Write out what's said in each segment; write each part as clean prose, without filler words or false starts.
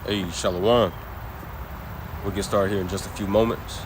Hey, Shalom. We'll get started here in just a few moments.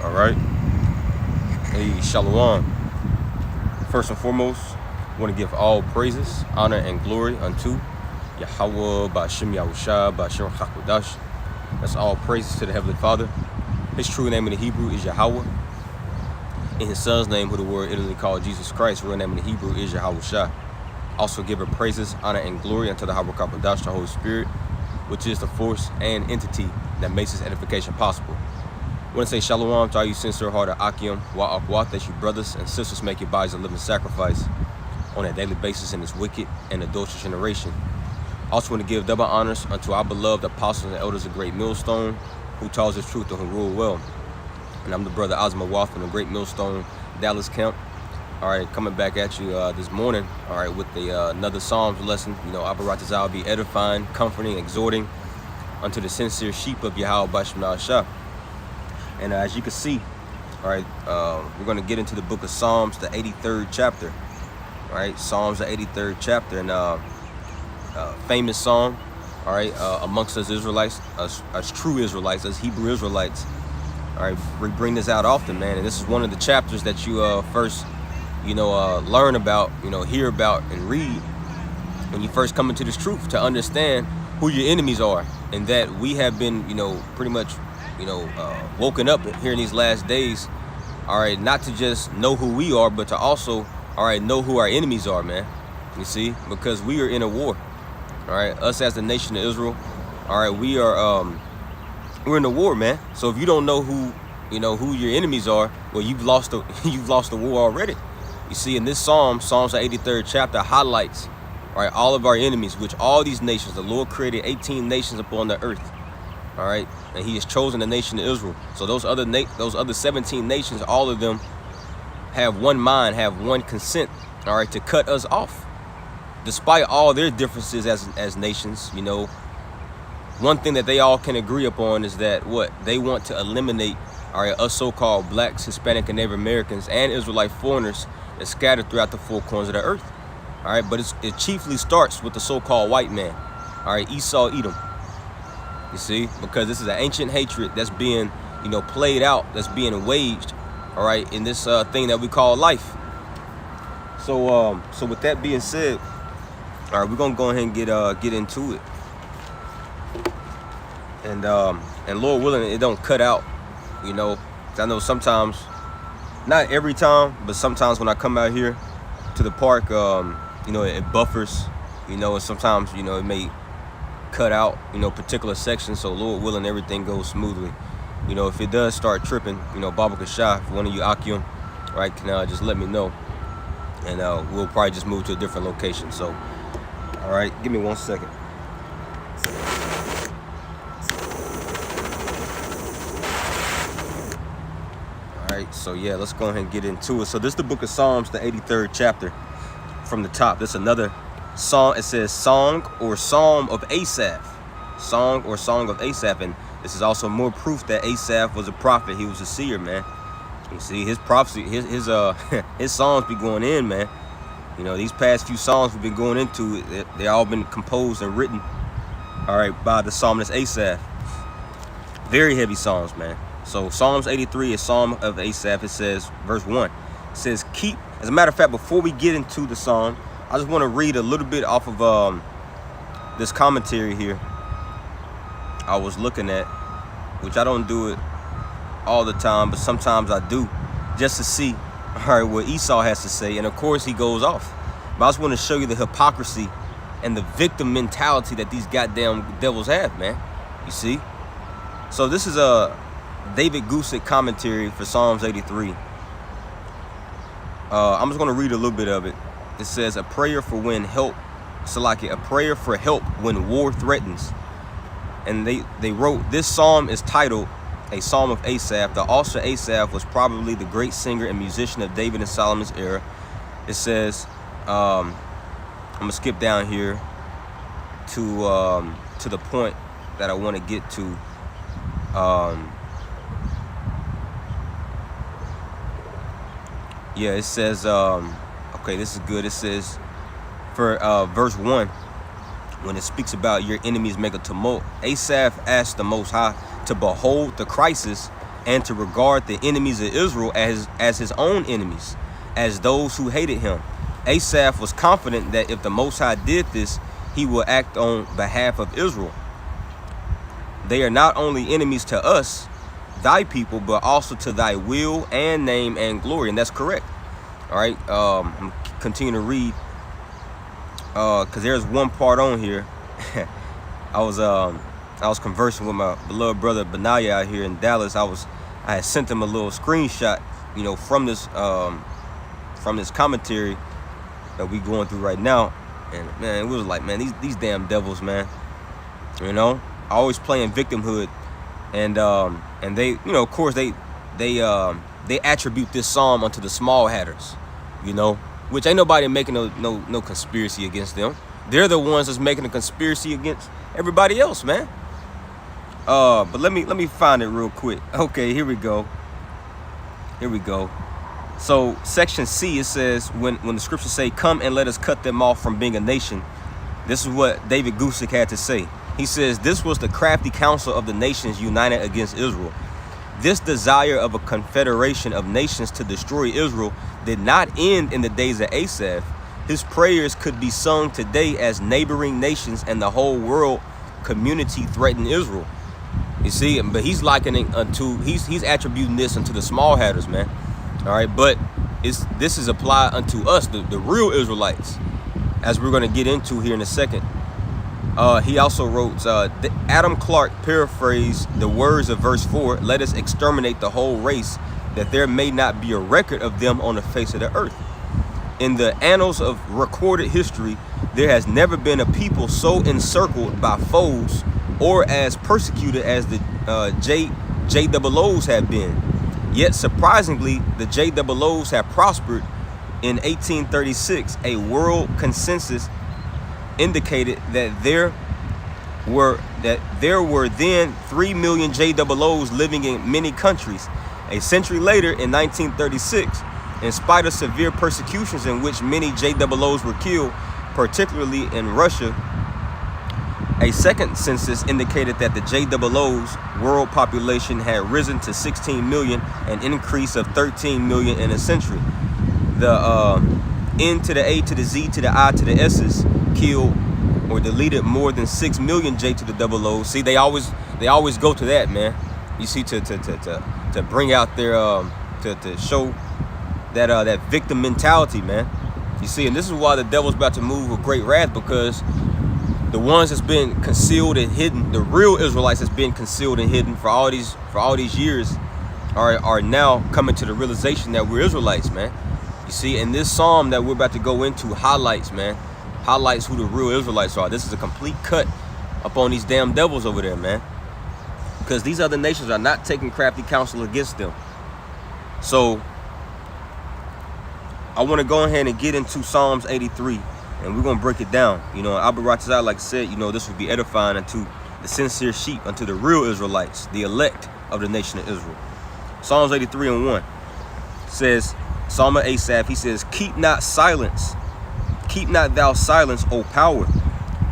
All right. Hey, Shalom. First and foremost, I want to give all praises, honor, and glory unto Yahweh, Ba'ashem Yahusha, Ba'ashem Hakodash. That's all praises to the Heavenly Father. His true name in the Hebrew is Yahweh. In his son's name, who the word Italy called Jesus Christ, real name in the Hebrew is Yahushua. Also give praises, honor, and glory unto the Yahweh Kapodash, the Holy Spirit, which is the force and entity that makes this edification possible. I want to say shalom to all you sincere-hearted Akim, Wa'akwat, that you brothers and sisters make your bodies a living sacrifice on a daily basis in this wicked and adulterous generation. Also want to give double honors unto our beloved apostles and elders of Great Millstone, who taught us truth and who rule well. And I'm the brother Osma Wath from the Great Millstone Dallas camp. All right, coming back at you this morning, all right, with another Psalms lesson. You know, Abaratazal will be edifying, comforting, exhorting unto the sincere sheep of Yahweh Ba'ashem Yahusha. And as you can see, all right, we're going to get into the book of Psalms, the 83rd chapter. All right, Psalms, the 83rd chapter, and famous psalm, all right, amongst us Israelites, us true Israelites, us Hebrew Israelites. All right, we bring this out often, man, and this is one of the chapters that you first, learn about, hear about and read when you first come into this truth, to understand who your enemies are, and that we have been, pretty much, woken up here in these last days, all right, not to just know who we are, but to also, all right, know who our enemies are, man. You see, because we are in a war, all right, us as the nation of Israel, all right, we are, we're in a war, man. So if you don't know who your enemies are, well, you've lost the war already. You see, in this Psalms, the 83rd chapter highlights, all right, all of our enemies, which all these nations, the Lord created 18 nations upon the earth. All right, and he has chosen the nation of Israel. So those other 17 nations, all of them have one mind, have one consent, all right, to cut us off. Despite all their differences as nations, one thing that they all can agree upon is that they want to eliminate, all right, us so-called blacks, Hispanic, and Native Americans, and Israelite foreigners that scattered throughout the four corners of the earth. All right, but it chiefly starts with the so-called white man, all right, Esau, Edom. You see, because this is an ancient hatred that's being, played out, that's being waged, all right, in this thing that we call life. So with that being said, all right, we're gonna go ahead and get into it, and Lord willing, it don't cut out, 'cause I know sometimes, not every time, but sometimes when I come out here to the park, it buffers, and sometimes, it may cut out, particular sections. So Lord willing, everything goes smoothly. If it does start tripping, Baba Kashah, if one of you Akim, right, can just let me know, and we'll probably just move to a different location. So, all right, give me 1 second. All right, so yeah, let's go ahead and get into it. So this is the book of Psalms, the 83rd chapter, from the top. This is another song. It says song or psalm of Asaph, song or song of Asaph, and this is also more proof that Asaph was a prophet. He was a seer, man. You see, his prophecy, his songs be going in, man. These past few songs we've been going into, they all been composed and written, all right, by the psalmist Asaph. Very heavy songs, man. So Psalms 83 is Psalm of Asaph. It says, verse 1, it says, keep. As a matter of fact, before we get into the psalm, I just want to read a little bit off of this commentary here I was looking at, which I don't do it all the time, but sometimes I do, just to see, all right, what Esau has to say. And of course he goes off, but I just want to show you the hypocrisy, and the victim mentality that these goddamn devils have, man. You see? So this is a David Gusick commentary for Psalms 83. I'm just going to read a little bit of it. It says, a prayer for when help, Salaki, a prayer for help when war threatens. And they wrote, this psalm is titled a Psalm of Asaph. The author Asaph was probably the great singer and musician of David and Solomon's era. It says, I'm going to skip down here to the point that I want to get to. Yeah, it says, okay, this is good. It says, for verse 1, when it speaks about your enemies make a tumult, Asaph asked the Most High to behold the crisis and to regard the enemies of Israel as his own enemies, as those who hated him. Asaph was confident that if the Most High did this, he will act on behalf of Israel. They are not only enemies to us, thy people, but also to thy will and name and glory. And that's correct. All right. I'm continue to read because there's one part on here. I was conversing with my beloved brother Benaiah out here in Dallas. I had sent him a little screenshot, you know, from this commentary that we going through right now. And man, it was like, man, these damn devils, man. You know, always playing victimhood. And they, you know, of course they attribute this psalm unto the small hatters, you know, which ain't nobody making no conspiracy against them. They're the ones that's making a conspiracy against everybody else, man. But let me find it real quick. Okay, here we go. So section C, it says, when the scriptures say, come and let us cut them off from being a nation. This is what David Gusick had to say. He says, this was the crafty counsel of the nations united against Israel. This desire of a confederation of nations to destroy Israel did not end in the days of Asaph. His prayers could be sung today as neighboring nations and the whole world community threaten Israel. You see, but he's likening he's attributing this unto the small hatters, man. All right, but this is applied unto us, the real Israelites, as we're going to get into here in a second. He also wrote, Adam Clark paraphrased the words of verse 4, let us exterminate the whole race, that there may not be a record of them on the face of the earth. In the annals of recorded history, there has never been a people so encircled by foes or as persecuted as the JOOs have been. Yet surprisingly, the JOOs have prospered. In 1836, a world consensus indicated that there were then 3 million JOOs living in many countries. A century later, in 1936, in spite of severe persecutions in which many JOOs were killed, particularly in Russia, a second census indicated that the JOOs' world population had risen to 16 million, an increase of 13 million in a century. The N to the A to the Z to the I to the S's killed or deleted more than 6 million J to the OOs. See, they always go to that, man. You see, to bring out their to show that that victim mentality, man. You see, and this is why the devil's about to move with great wrath, because the ones that's been concealed and hidden, the real Israelites that's been concealed and hidden for all these years, are now coming to the realization that we're Israelites, man. You see, and this psalm that we're about to go into highlights who the real Israelites are. This is a complete cut up on these damn devils over there, man, because these other nations are not taking crafty counsel against them. So I want to go ahead and get into Psalms 83, and we're going to break it down. You know, Abba Ratazah, like I said, you know, this would be edifying unto the sincere sheep, unto the real Israelites, the elect of the nation of Israel. Psalms 83 and 1 says, Psalm of Asaph, he says, keep not silence. Keep not thou silence, O power.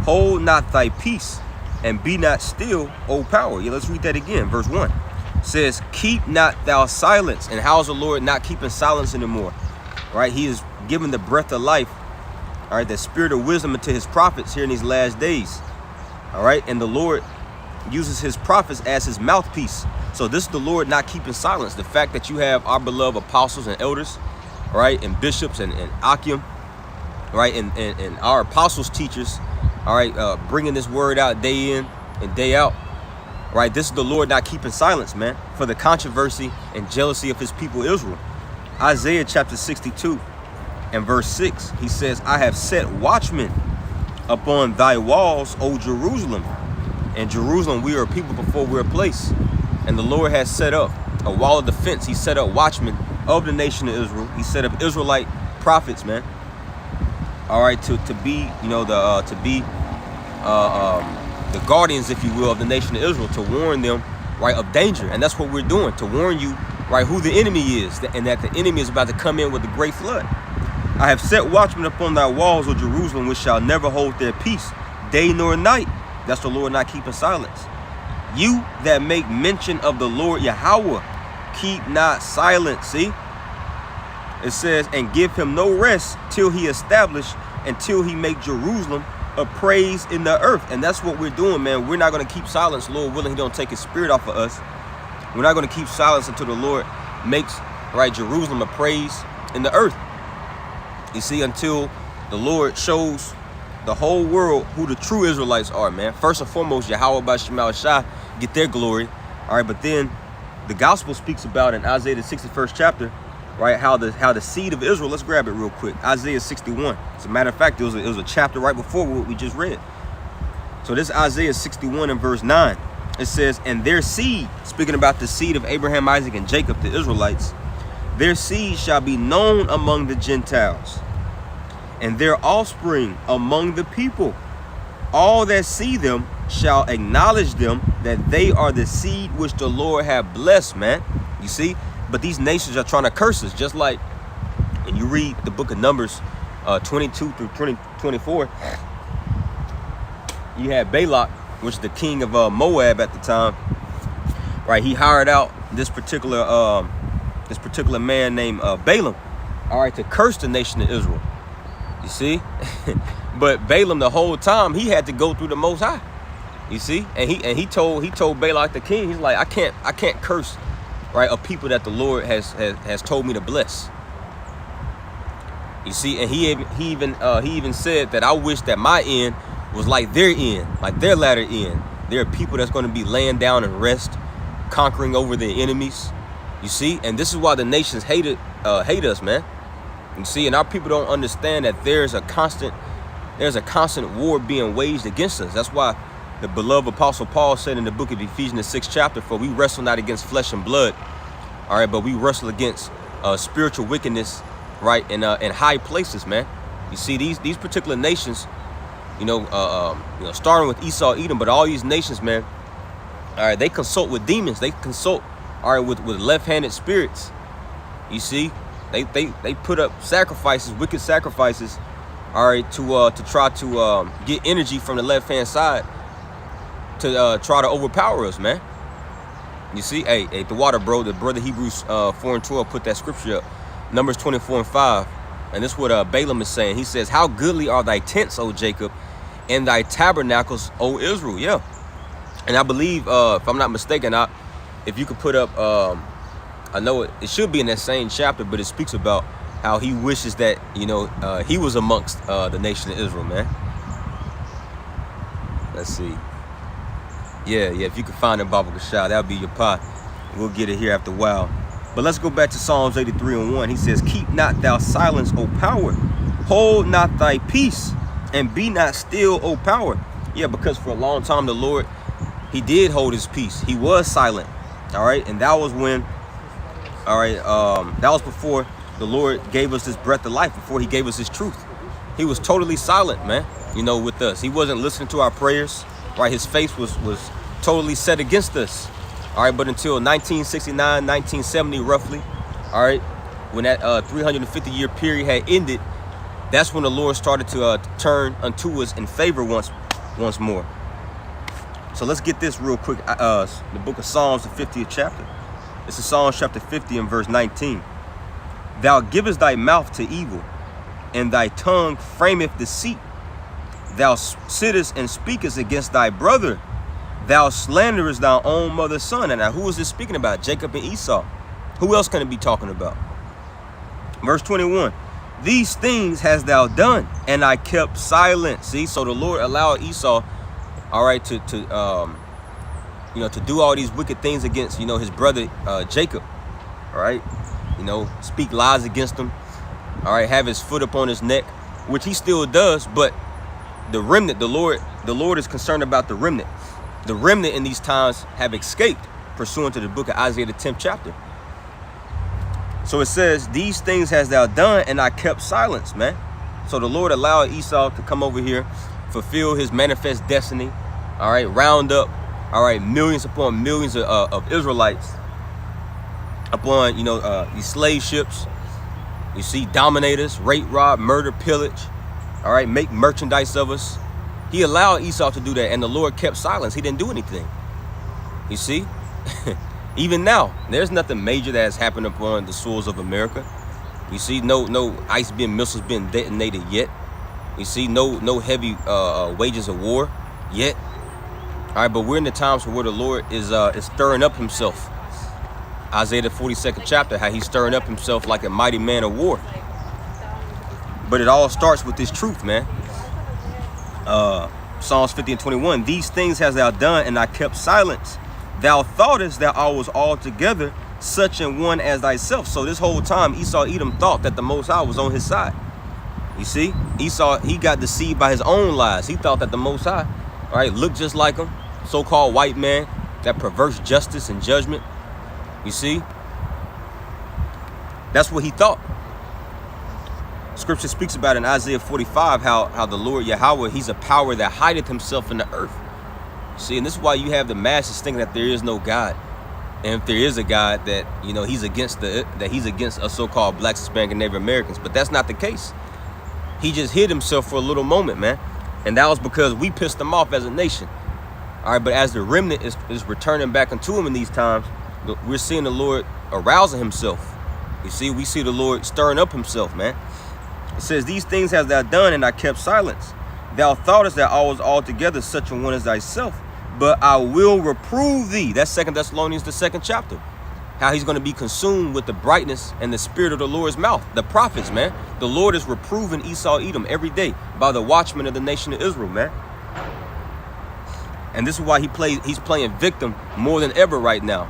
Hold not thy peace, and be not still, O power. Yeah, let's read that again. Verse 1 says, keep not thou silence. And how is the Lord not keeping silence anymore? Right? He is giving the breath of life, all right, the spirit of wisdom into his prophets here in these last days. All right. And the Lord uses his prophets as his mouthpiece. So this is the Lord not keeping silence. The fact that you have our beloved apostles and elders, right, and bishops and Akim, right, and our apostles, teachers, all right, bringing this word out day in and day out. Right, this is the Lord not keeping silence, man, for the controversy and jealousy of his people Israel. Isaiah chapter 62 and verse 6, he says, I have set watchmen upon thy walls, O Jerusalem. And Jerusalem, we are a people before we're a place. And the Lord has set up a wall of defense. He set up watchmen of the nation of Israel. He set up Israelite prophets, man. All right, to be, you know, the guardians, if you will, of the nation of Israel, to warn them, right, of danger. And that's what we're doing, to warn you, right, who the enemy is, and that the enemy is about to come in with a great flood. I have set watchmen upon thy walls, O Jerusalem, which shall never hold their peace, day nor night. That's the Lord not keeping silence. You that make mention of the Lord Yahweh, keep not silent. See? It says, and give him no rest till he establish, until he make Jerusalem a praise in the earth. And that's what we're doing, man. We're not going to keep silence, Lord willing. He don't take his spirit off of us. We're not going to keep silence until the Lord makes, right, Jerusalem a praise in the earth. You see, until the Lord shows the whole world who the true Israelites are, man. First and foremost, Yahweh by Shemal Shah get their glory. All right, but then the gospel speaks about in Isaiah the 61st chapter, right, how the seed of Israel, let's grab it real quick. Isaiah 61. As a matter of fact, it was a chapter right before what we just read. So this is Isaiah 61 and verse 9. It says, and their seed, speaking about the seed of Abraham, Isaac, and Jacob, the Israelites, their seed shall be known among the Gentiles, and their offspring among the people. All that see them shall acknowledge them, that they are the seed which the Lord have blessed, man. You see? But these nations are trying to curse us, just like when you read the book of Numbers 22 through 24. You had Balak, which is the king of Moab at the time. Right, he hired out this particular man named Balaam, all right, to curse the nation of Israel. You see? But Balaam the whole time he had to go through the Most High. You see? And he told Balak the king, he's like, I can't curse, right, a people that the Lord has told me to bless. You see, and he even said that I wish that my end was like their end, like their latter end. There are people that's going to be laying down and rest, conquering over their enemies. You see, and this is why the nations hate us, man. You see, and our people don't understand that there's a constant war being waged against us. That's why the beloved Apostle Paul said in the book of Ephesians, the 6th chapter, for we wrestle not against flesh and blood, all right, but we wrestle against spiritual wickedness, right, in high places, man. You see, these particular nations, starting with Esau, Edom, but all these nations, man, all right, they consult with demons. They consult, all right, with left-handed spirits. You see, they put up sacrifices, wicked sacrifices, all right, to try to get energy from the left-hand side to try to overpower us, man. You see, hey, the water, bro. The brother Hebrews 4:12 put that scripture up, Numbers 24 and 5, and this is what Balaam is saying. He says, "How goodly are thy tents, O Jacob, and thy tabernacles, O Israel." Yeah, and I believe, if I'm not mistaken, if you could put up, I know it should be in that same chapter, but it speaks about how he wishes that he was amongst the nation of Israel, man. Let's see. Yeah, if you could find it, Baba Kashah, that would be your pot. We'll get it here after a while. But let's go back to Psalms 83 and 1. He says, "Keep not thou silence, O power. Hold not thy peace, and be not still, O power." Yeah, because for a long time, the Lord, he did hold his peace. He was silent. All right. And that was when, all right, that was before the Lord gave us this breath of life, before he gave us his truth. He was totally silent, man, with us. He wasn't listening to our prayers, right? His face was totally set against us. All right, but until 1969, 1970, roughly, all right, when that 350-year period had ended, that's when the Lord started to turn unto us in favor once more. So let's get this real quick. The book of Psalms, the 50th chapter. This is Psalms chapter 50 and verse 19. "Thou givest thy mouth to evil, and thy tongue frameth deceit. Thou sittest and speakest against thy brother. Thou slanderest thy own mother's son." And now who is this speaking about? Jacob and Esau. Who else can it be talking about? Verse 21. these things hast thou done, and I kept silent. See, so the Lord allowed Esau, all right, to do all these wicked things against, his brother Jacob, all right, speak lies against him, all right, have his foot up on his neck, which he still does. But the remnant, the Lord is concerned about the remnant. The remnant in these times have escaped, pursuant to the book of Isaiah, the 10th chapter. So it says, these things hast thou done, and I kept silence, man. So the Lord allowed Esau to come over here, fulfill his manifest destiny, all right, round up, all right, millions upon millions of Israelites upon, these slave ships. You see, dominators, rape, rob, murder, pillage, all right, make merchandise of us. He allowed Esau to do that, and the Lord kept silence. He didn't do anything. You see, even now, there's nothing major that has happened upon the soils of America. You see, no ICBM missiles being detonated yet. You see, no heavy wages of war yet. All right, but we're in the times where the Lord is stirring up himself. Isaiah the 42nd chapter, how he's stirring up himself like a mighty man of war. But it all starts with this truth, man. Psalms 50 and 21. These things hast thou done, and I kept silence. Thou thoughtest that I was altogether such an one as thyself. So this whole time, Esau Edom thought that the Most High was on his side. You see, Esau, he got deceived by his own lies. He thought that the Most High, all right, looked just like him, so-called white man, that perverse justice and judgment. You see, that's what he thought. Scripture speaks about in Isaiah 45 how the Lord Yahweh, he's a power that hideth himself in the earth. See, and this is why you have the masses thinking that there is no God. And if there is a God, that he's against us so-called blacks, Hispanic, and Native Americans. But that's not the case. He just hid himself for a little moment, man. And that was because we pissed him off as a nation. All right, but as the remnant is returning back unto him in these times, we're seeing the Lord arousing himself. You see, we see the Lord stirring up himself, man. It says, these things hast thou done, and I kept silence. Thou thoughtest that I was altogether such a one as thyself, but I will reprove thee. That's 2 Thessalonians, the 2nd chapter. How he's going to be consumed with the brightness and the spirit of the Lord's mouth. The prophets, man. The Lord is reproving Esau Edom every day by the watchmen of the nation of Israel, man. And this is why he's playing victim more than ever right now.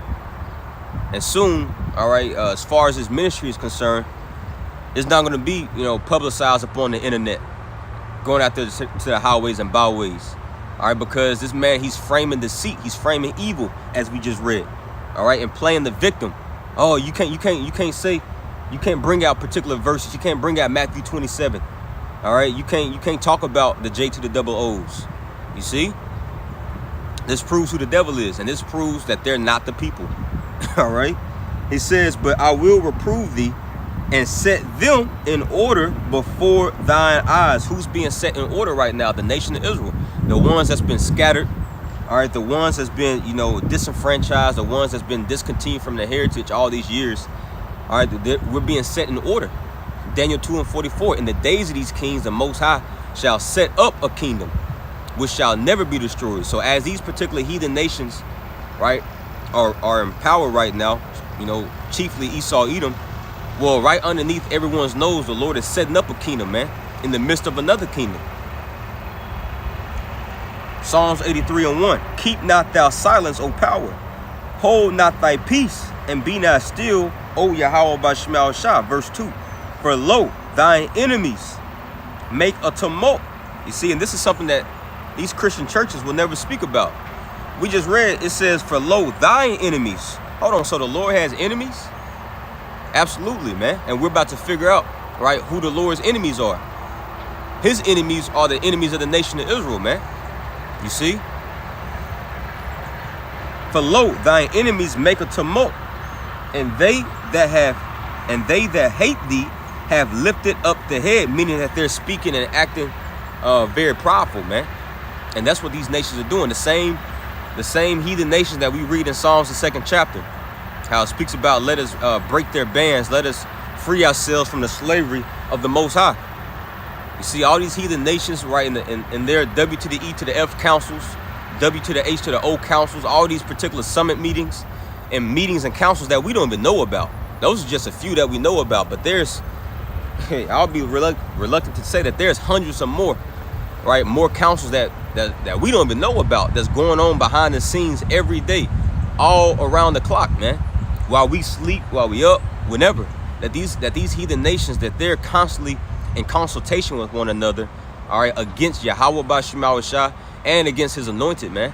And soon, all right, as far as his ministry is concerned, it's not going to be, publicized upon the internet, going out there to the highways and byways. All right, because this man, he's framing deceit, he's framing evil, as we just read. All right, and playing the victim. Oh, you can't bring out particular verses. You can't bring out Matthew 27. All right, you can't talk about the J to the double O's. You see, this proves who the devil is, and this proves that they're not the people. All right, it says, but I will reprove thee and set them in order before thine eyes. Who's being set in order right now? The nation of Israel. The ones that's been scattered. All right, the ones that's been, disenfranchised, the ones that's been discontinued from their heritage all these years. All right, we're being set in order. Daniel 2 and 44. In the days of these kings, the Most High shall set up a kingdom which shall never be destroyed. So as these particular heathen nations, right, are in power right now, chiefly Esau Edom, well, right underneath everyone's nose, the Lord is setting up a kingdom, man, in the midst of another kingdom. Psalms 83 and 1. Keep not thou silence, O power. Hold not thy peace, and be not still, O Yahweh Bashmal Shah. Verse 2. For lo, thine enemies make a tumult. You see, and this is something that these Christian churches will never speak about. We just read, it says, for lo, thine enemies. Hold on, so the Lord has enemies? Absolutely, man. And we're about to figure out, right, who the Lord's enemies are. His enemies are the enemies of the nation of Israel, man. You see? For lo, thine enemies make a tumult, and they that hate thee have lifted up the head, meaning that they're speaking and acting very proudful, man. And that's what these nations are doing. The same heathen nations that we read in Psalms, the 2nd chapter. How it speaks about, let us break their bands, let us free ourselves from the slavery of the Most High. You see, all these heathen nations, right, in their W to the E to the F councils, W to the H to the O councils, all these particular summit meetings and councils that we don't even know about. Those are just a few that we know about, but there's I'll be reluctant to say that there's hundreds of more, right? More councils that we don't even know about, that's going on behind the scenes every day, all around the clock, man. While we sleep, while we up, whenever. That these heathen nations, that they're constantly in consultation with one another, all right, against Yahweh B'Shem Yahushua and against his anointed, man.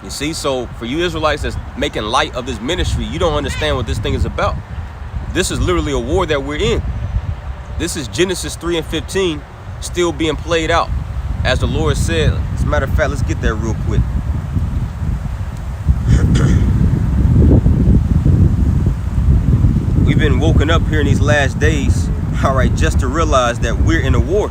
You see, so for you Israelites that's making light of this ministry, you don't understand what this thing is about. This is literally a war that we're in. This is Genesis 3 and 15 still being played out. As the Lord said, as a matter of fact, let's get there real quick. We've been woken up here in these last days, all right, just to realize that we're in a war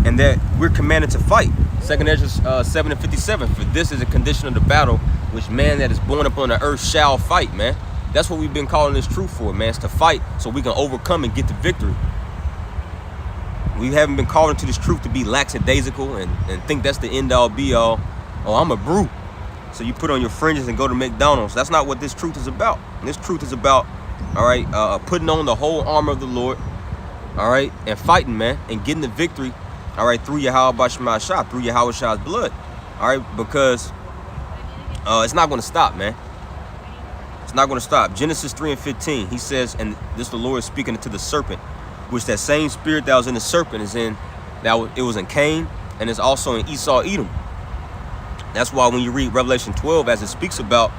and that we're commanded to fight. 2nd Ezra 7 and 57, for this is a condition of the battle which man that is born upon the earth shall fight, man. That's what we've been calling this truth for, man, is to fight so we can overcome and get the victory. We haven't been called into this truth to be lackadaisical and think that's the end all be all. Oh, I'm a brute, so you put on your fringes and go to McDonald's. That's not what this truth is about. This truth is about, all right, putting on the whole armor of the Lord, all right, and fighting, man, and getting the victory, all right, through Yahweh B'Shem Yahushua, through Yahushua's blood, all right, because it's not going to stop, man. It's not going to stop. Genesis 3 and 15, he says, and this the Lord speaking to the serpent, which that same spirit that was in the serpent is in, it was in Cain, and it's also in Esau, Edom. That's why when you read Revelation 12, as it speaks about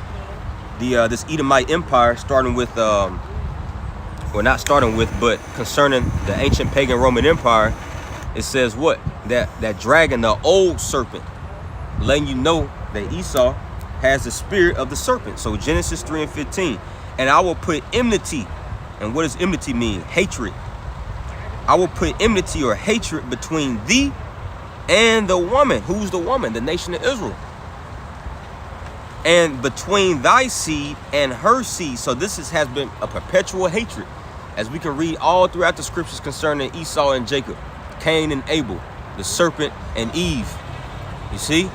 this Edomite empire, starting with, well, not starting with, but concerning the ancient pagan Roman Empire, it says what? That dragon, the old serpent, letting you know that Esau has the spirit of the serpent. So Genesis 3 and 15, and I will put enmity. And what does enmity mean? Hatred. I will put enmity or hatred between thee and the woman. Who's the woman? The nation of Israel. And between thy seed and her seed. So this has been a perpetual hatred, as we can read all throughout the scriptures concerning Esau and Jacob, Cain and Abel, the serpent and Eve. You see?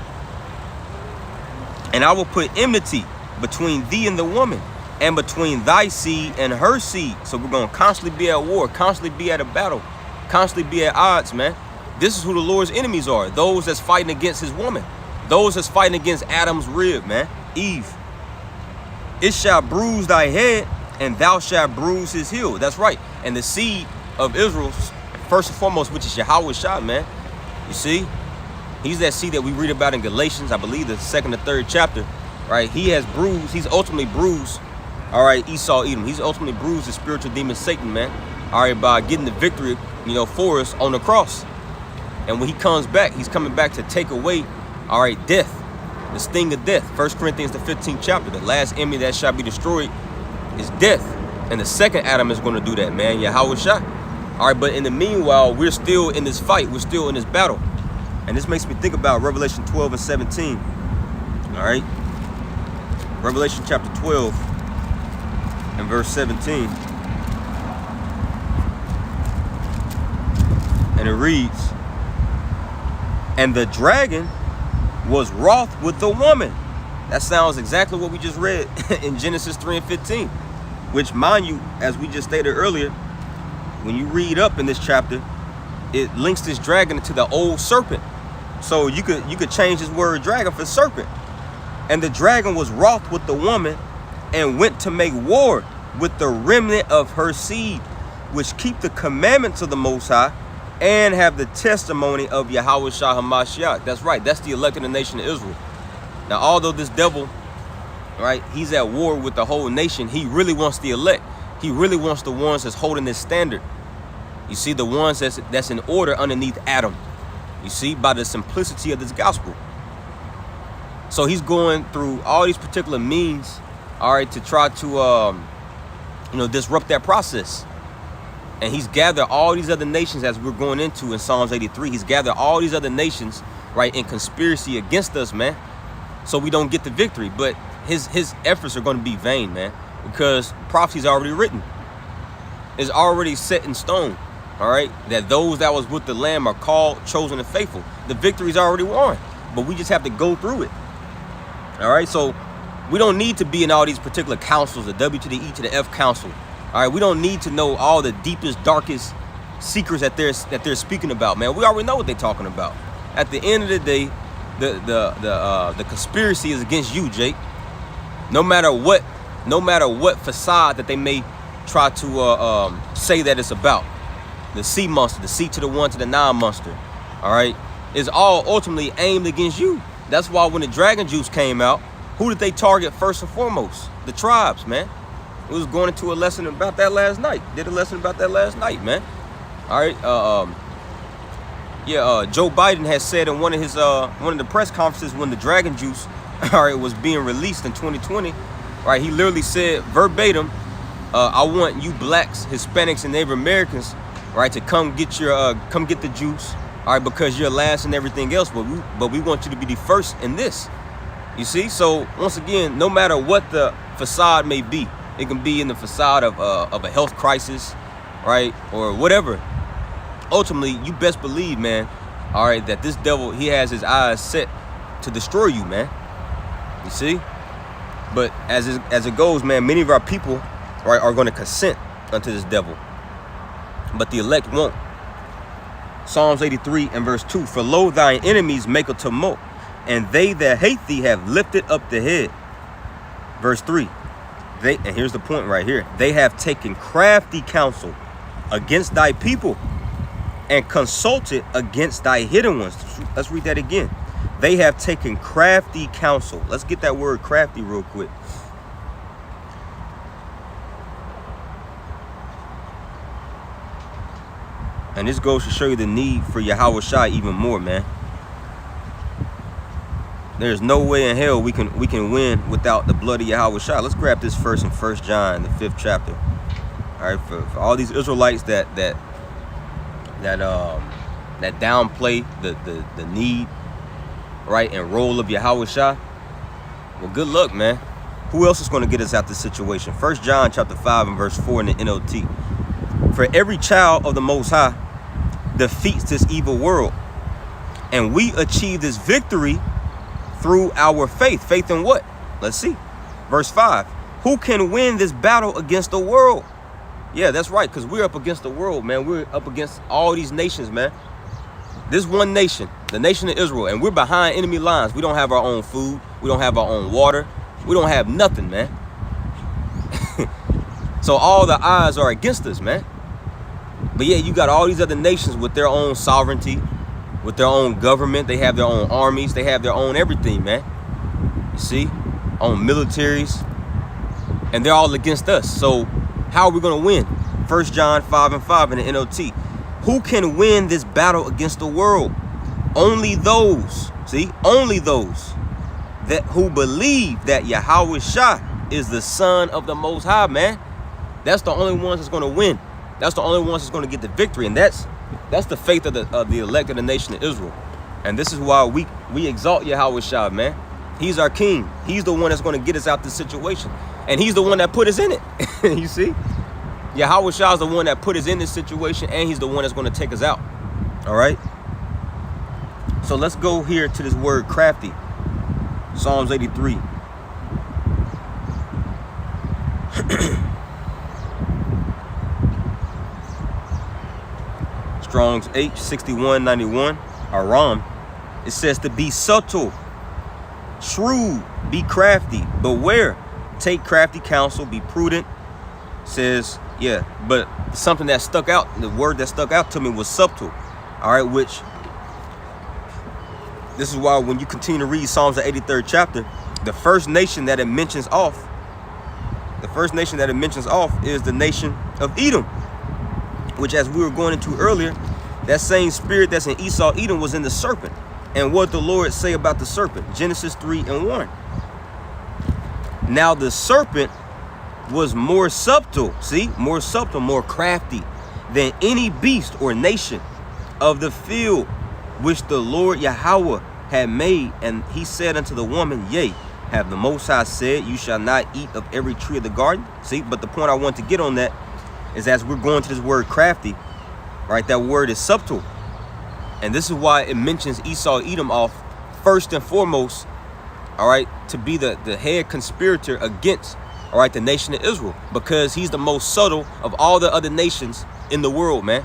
And I will put enmity between thee and the woman, and between thy seed and her seed. So we're going to constantly be at war, constantly be at a battle, constantly be at odds, man. This is who the Lord's enemies are. Those that's fighting against his woman. Those that's fighting against Adam's rib, man. Eve. It shall bruise thy head, and thou shalt bruise his heel. That's right. And the seed of Israel, first and foremost, which is Yahushua, man. You see? He's that seed that we read about in Galatians, I believe the 2nd or 3rd chapter, right? He's ultimately bruised, all right, Esau, Edom. He's ultimately bruised the spiritual demon Satan, man, all right, by getting the victory, you know, for us on the cross. And when he comes back, he's coming back to take away, all right, death, the sting of death. 1 Corinthians, the 15th chapter, the last enemy that shall be destroyed is death. And the second Adam is going to do that, man, Yahushua. All right, but in the meanwhile, we're still in this fight. We're still in this battle. And this makes me think about Revelation 12 and 17. All right. Revelation chapter 12 and verse 17. And it reads, and the dragon was wroth with the woman. That sounds exactly what we just read in Genesis 3 and 15. Which, mind you, as we just stated earlier, when you read up in this chapter, it links this dragon to the old serpent. So you could change this word dragon for serpent. And the dragon was wroth with the woman and went to make war with the remnant of her seed, which keep the commandments of the Most High and have the testimony of Yahushua HaMashiach. That's right. That's the elect of the nation of Israel. Now, although this devil, right, he's at war with the whole nation, he really wants the elect. He really wants the ones that's holding this standard. You see, the ones that's in order underneath Adam. You see, by the simplicity of this gospel. So he's going through all these particular means, all right, to try to, disrupt that process. And he's gathered all these other nations, as we're going into in Psalms 83. He's gathered all these other nations, right, in conspiracy against us, man. So we don't get the victory. But his efforts are going to be vain, man, because prophecy's already written. It's already set in stone. All right, that those that was with the Lamb are called, chosen, and faithful. The victory's already won, but we just have to go through it. All right, so we don't need to be in all these particular councils, the W to the E to the F council, All right, we don't need to know all the deepest, darkest secrets that they're speaking about, man. We already know what they're talking about. At the end of the day, the conspiracy is against you, Jake. No matter what facade that they may try to say that it's about. The C monster, the C to the 1 to the 9 monster, all right, is all ultimately aimed against you. That's why when the dragon juice came out, who did they target first and foremost? The tribes, man. We was going into a lesson about that last night. Did a lesson about that last night, man. All right. Joe Biden has said in one of the press conferences when the dragon juice, all right, was being released in 2020, right? He literally said verbatim, "I want you blacks, Hispanics, and Native Americans, right, to come get the juice, all right, because you're last in everything else, but we want you to be the first in this." You see? So once again, no matter what the facade may be, it can be in the facade of a health crisis, right, or whatever. Ultimately, you best believe, man, all right, that this devil, he has his eyes set to destroy you, man. You see? But as it goes, man, many of our people, right, are going to consent unto this devil, but the elect won't. Psalms 83 and verse 2, "For lo, thine enemies make a tumult, and they that hate thee have lifted up the head." Verse 3, and here's the point right here, "They have taken crafty counsel against thy people and consulted against thy hidden ones." Let's read that again. They have taken crafty counsel. Let's get that word crafty real quick. And this goes to show you the need for Yahweh Shai even more, man. There's no way in hell we can win without the blood of Yahweh Shai. Let's grab this first in 1 John, the 5th chapter. All right, for all these Israelites that downplay the need, right, and role of Yahweh Shai, well, good luck, man. Who else is going to get us out this situation? 1 John chapter 5 and verse 4 in the NLT. "For every child of the Most High defeats this evil world, and we achieve this victory through our faith." Faith in what? Let's see. Verse 5. "Who can win this battle against the world?" Yeah, that's right, because we're up against the world, man. We're up against all these nations, man. This one nation, the nation of Israel, and we're behind enemy lines. We don't have our own food. We don't have our own water. We don't have nothing, man. So all the odds are against us, man. But yeah, you got all these other nations with their own sovereignty, with their own government. They have their own armies. They have their own everything, man. You see? Own militaries. And they're all against us. So how are we going to win? 1 John 5 and 5 in the NLT. "Who can win this battle against the world? Only those," see, only those who believe that Yahweh Shai is the Son of the Most High, man. That's the only ones that's going to win. That's the only ones that's going to get the victory. And that's the faith of the elect of the nation of Israel. And this is why we exalt Yahweh Shai, man. He's our king. He's the one that's going to get us out this situation. And he's the one that put us in it. You see? Yahweh Shai is the one that put us in this situation, and he's the one that's going to take us out. All right? So let's go here to this word crafty. Psalms 83. Strong's H6191, Aram. It says to be subtle, shrewd, be crafty, beware, take crafty counsel, be prudent. Says, yeah, but something that stuck out, the word that stuck out to me was subtle. All right, which this is why when you continue to read Psalms, the 83rd chapter, the first nation that it mentions off, is the nation of Edom, which, as we were going into earlier, that same spirit that's in Esau, Edom, was in the serpent. And what did the Lord say about the serpent? Genesis 3 and 1. Now the serpent was more subtle, see, more subtle, more crafty than any beast or nation of the field which the Lord Yahweh had made. And he said unto the woman, yea, have the Most High said, you shall not eat of every tree of the garden? See, but the point I want to get on that is, as we're going to this word crafty, right, that word is subtle. And this is why it mentions Esau, Edom off first and foremost, all right, to be the head conspirator against all right, the nation of Israel, because he's the most subtle of all the other nations in the world, man.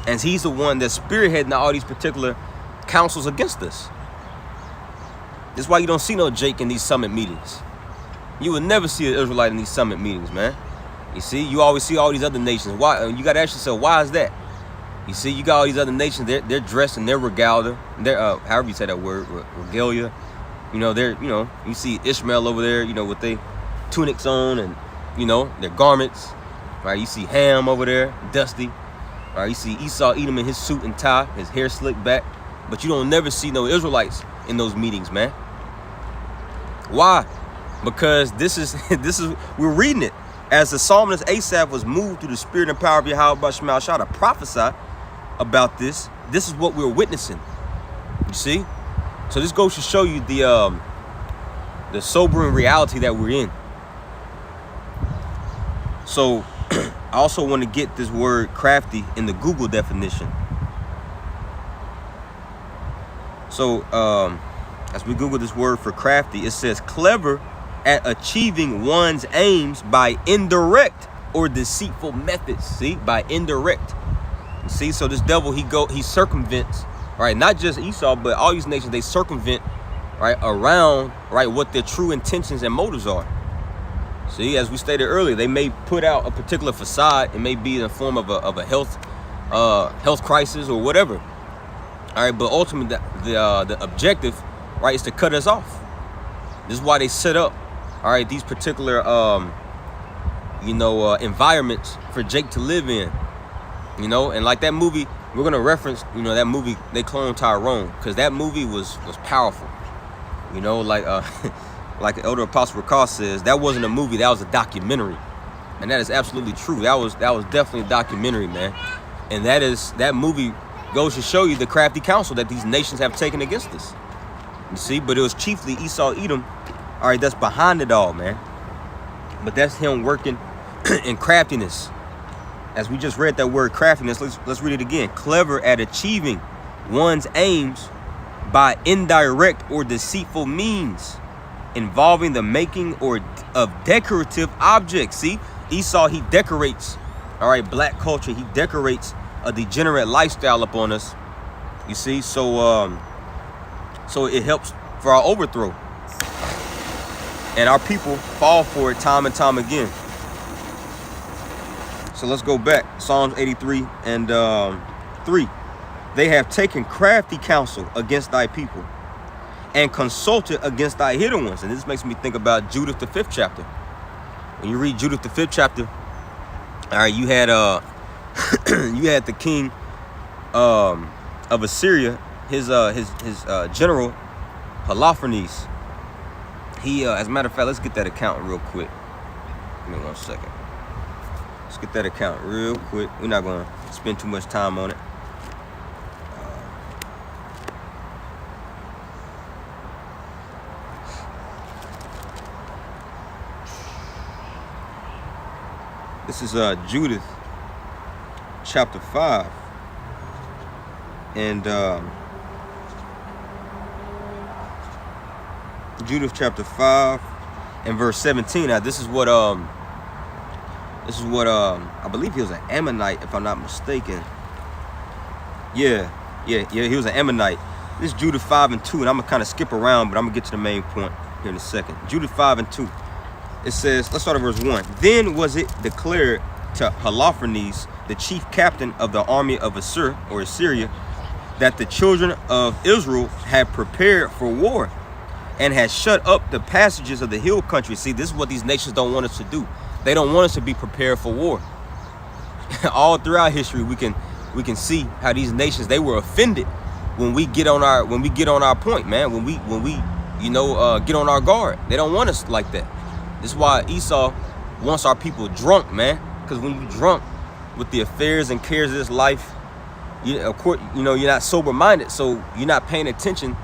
And he's the one that's spearheading all these particular councils against us. That's why you don't see no Jake in these summit meetings. You will never see an Israelite in these summit meetings, man. You see, you always see all these other nations. Why? You got to ask yourself, why is that? You see, you got all these other nations, they're dressed in their regalia, however you say that word, regalia. You know, you see Ishmael over there, you know, with their tunics on and, you know, their garments. Right? You see Ham over there, dusty. All right, you see Esau, Edom in his suit and tie, his hair slicked back. But you don't never see no Israelites in those meetings, man. Why? Because this is we're reading it. As the psalmist Asaph was moved through the spirit and power of Yahweh Shema Shah to prophesy about this is what we're witnessing. You see? So this goes to show you the sobering reality that we're in. So I also want to get this word crafty in the Google definition. So as we Google this word for crafty, it says clever at achieving one's aims by indirect or deceitful methods. See, by indirect. See, so this devil, he circumvents, right? Not just Esau, but all these nations, they circumvent, right, around, right, what their true intentions and motives are. See, as we stated earlier, they may put out a particular facade. It may be in the form of a health crisis or whatever. All right, but ultimately the objective, right, is to cut us off. This is why they set up, all right, these particular environments for Jake to live in. You know, and like that movie, we're gonna reference, you know, that movie They Clone Tyrone, because that movie was powerful. You know, like like the Elder Apostle Rakar says, that wasn't a movie, that was a documentary. And that is absolutely true. That was definitely a documentary, man. And that movie goes to show you the crafty counsel that these nations have taken against us. You see, but it was chiefly Esau, Edom, all right, that's behind it all, man. But that's him working in craftiness. As we just read that word craftiness, let's read it again. Clever at achieving one's aims by indirect or deceitful means involving the making of decorative objects. See, Esau, he decorates, all right, black culture. He decorates a degenerate lifestyle upon us. You see, so it helps for our overthrow. And our people fall for it time and time again. So let's go back. Psalms 83 and 3. They have taken crafty counsel against thy people and consulted against thy hidden ones. And this makes me think about Judith, the 5th chapter. When you read Judith, the 5th chapter, all right, you had you had the king of Assyria, his general Holofernes. He as a matter of fact, let's get that account real quick. Give me 1 second. Let's get that account real quick. We're not going to spend too much time on it. This is Judith chapter 5. And Judith chapter 5 and verse 17. Now this is what I believe he was an Ammonite, if I'm not mistaken. Yeah, he was an Ammonite. This is Judith 5 and 2, and I'm gonna kind of skip around, but I'm gonna get to the main point here in a second. Judith 5 and 2. It says, let's start at verse 1. Then was it declared to Holofernes, the chief captain of the army of Assyria, that the children of Israel had prepared for war and had shut up the passages of the hill country. See, this is what these nations don't want us to do. They don't want us to be prepared for war. All throughout history, we can see how these nations, they were offended when we get on our point, man. When we get on our guard. They don't want us like that. This is why Esau wants our people drunk, man. Because when you're drunk with the affairs and cares of this life, of course, you're not sober-minded, so you're not paying attention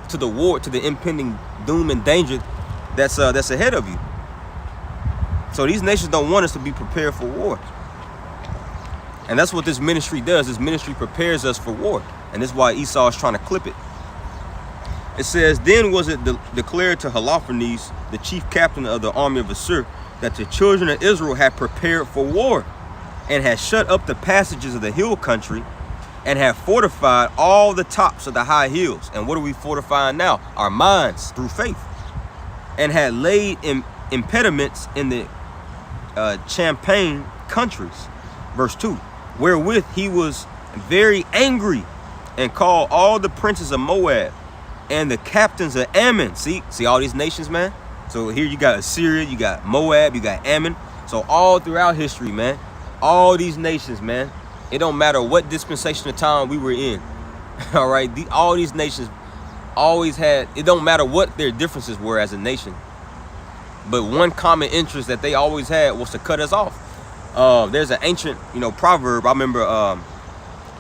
to the war, to the impending doom and danger that's ahead of you. So these nations don't want us to be prepared for war. And that's what this ministry does. This ministry prepares us for war. And this is why Esau is trying to clip it. It says, then was it declared to Holofernes, the chief captain of the army of Assur, that the children of Israel had prepared for war, and had shut up the passages of the hill country, and have fortified all the tops of the high hills. And what are we fortifying now? Our minds through faith. And had laid impediments in the Champagne countries. Verse 2. Wherewith he was very angry, and called all the princes of Moab and the captains of Ammon. See all these nations, man? So here you got Assyria, you got Moab, you got Ammon. So all throughout history, man, all these nations, man, it don't matter what dispensation of time we were in. All right, all these nations always had, it don't matter what their differences were as a nation, but one common interest that they always had was to cut us off. There's an ancient, proverb. I remember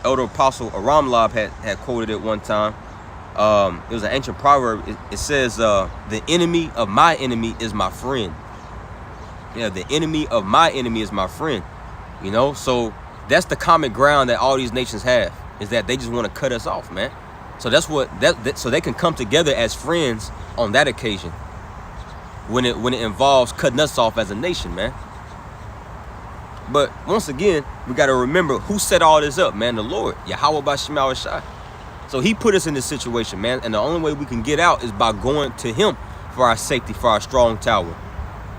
Elder Apostle Aramlab had quoted it one time. It was an ancient proverb. It says, the enemy of my enemy is my friend. Yeah, the enemy of my enemy is my friend. So that's the common ground that all these nations have, is that they just want to cut us off, man. So that's what so they can come together as friends on that occasion when it involves cutting us off as a nation, man. But once again, we got to remember who set all this up, man. The Lord, Yahweh B'Shem Yahushua. So he put us in this situation, man. And the only way we can get out is by going to him for our safety, for our strong tower.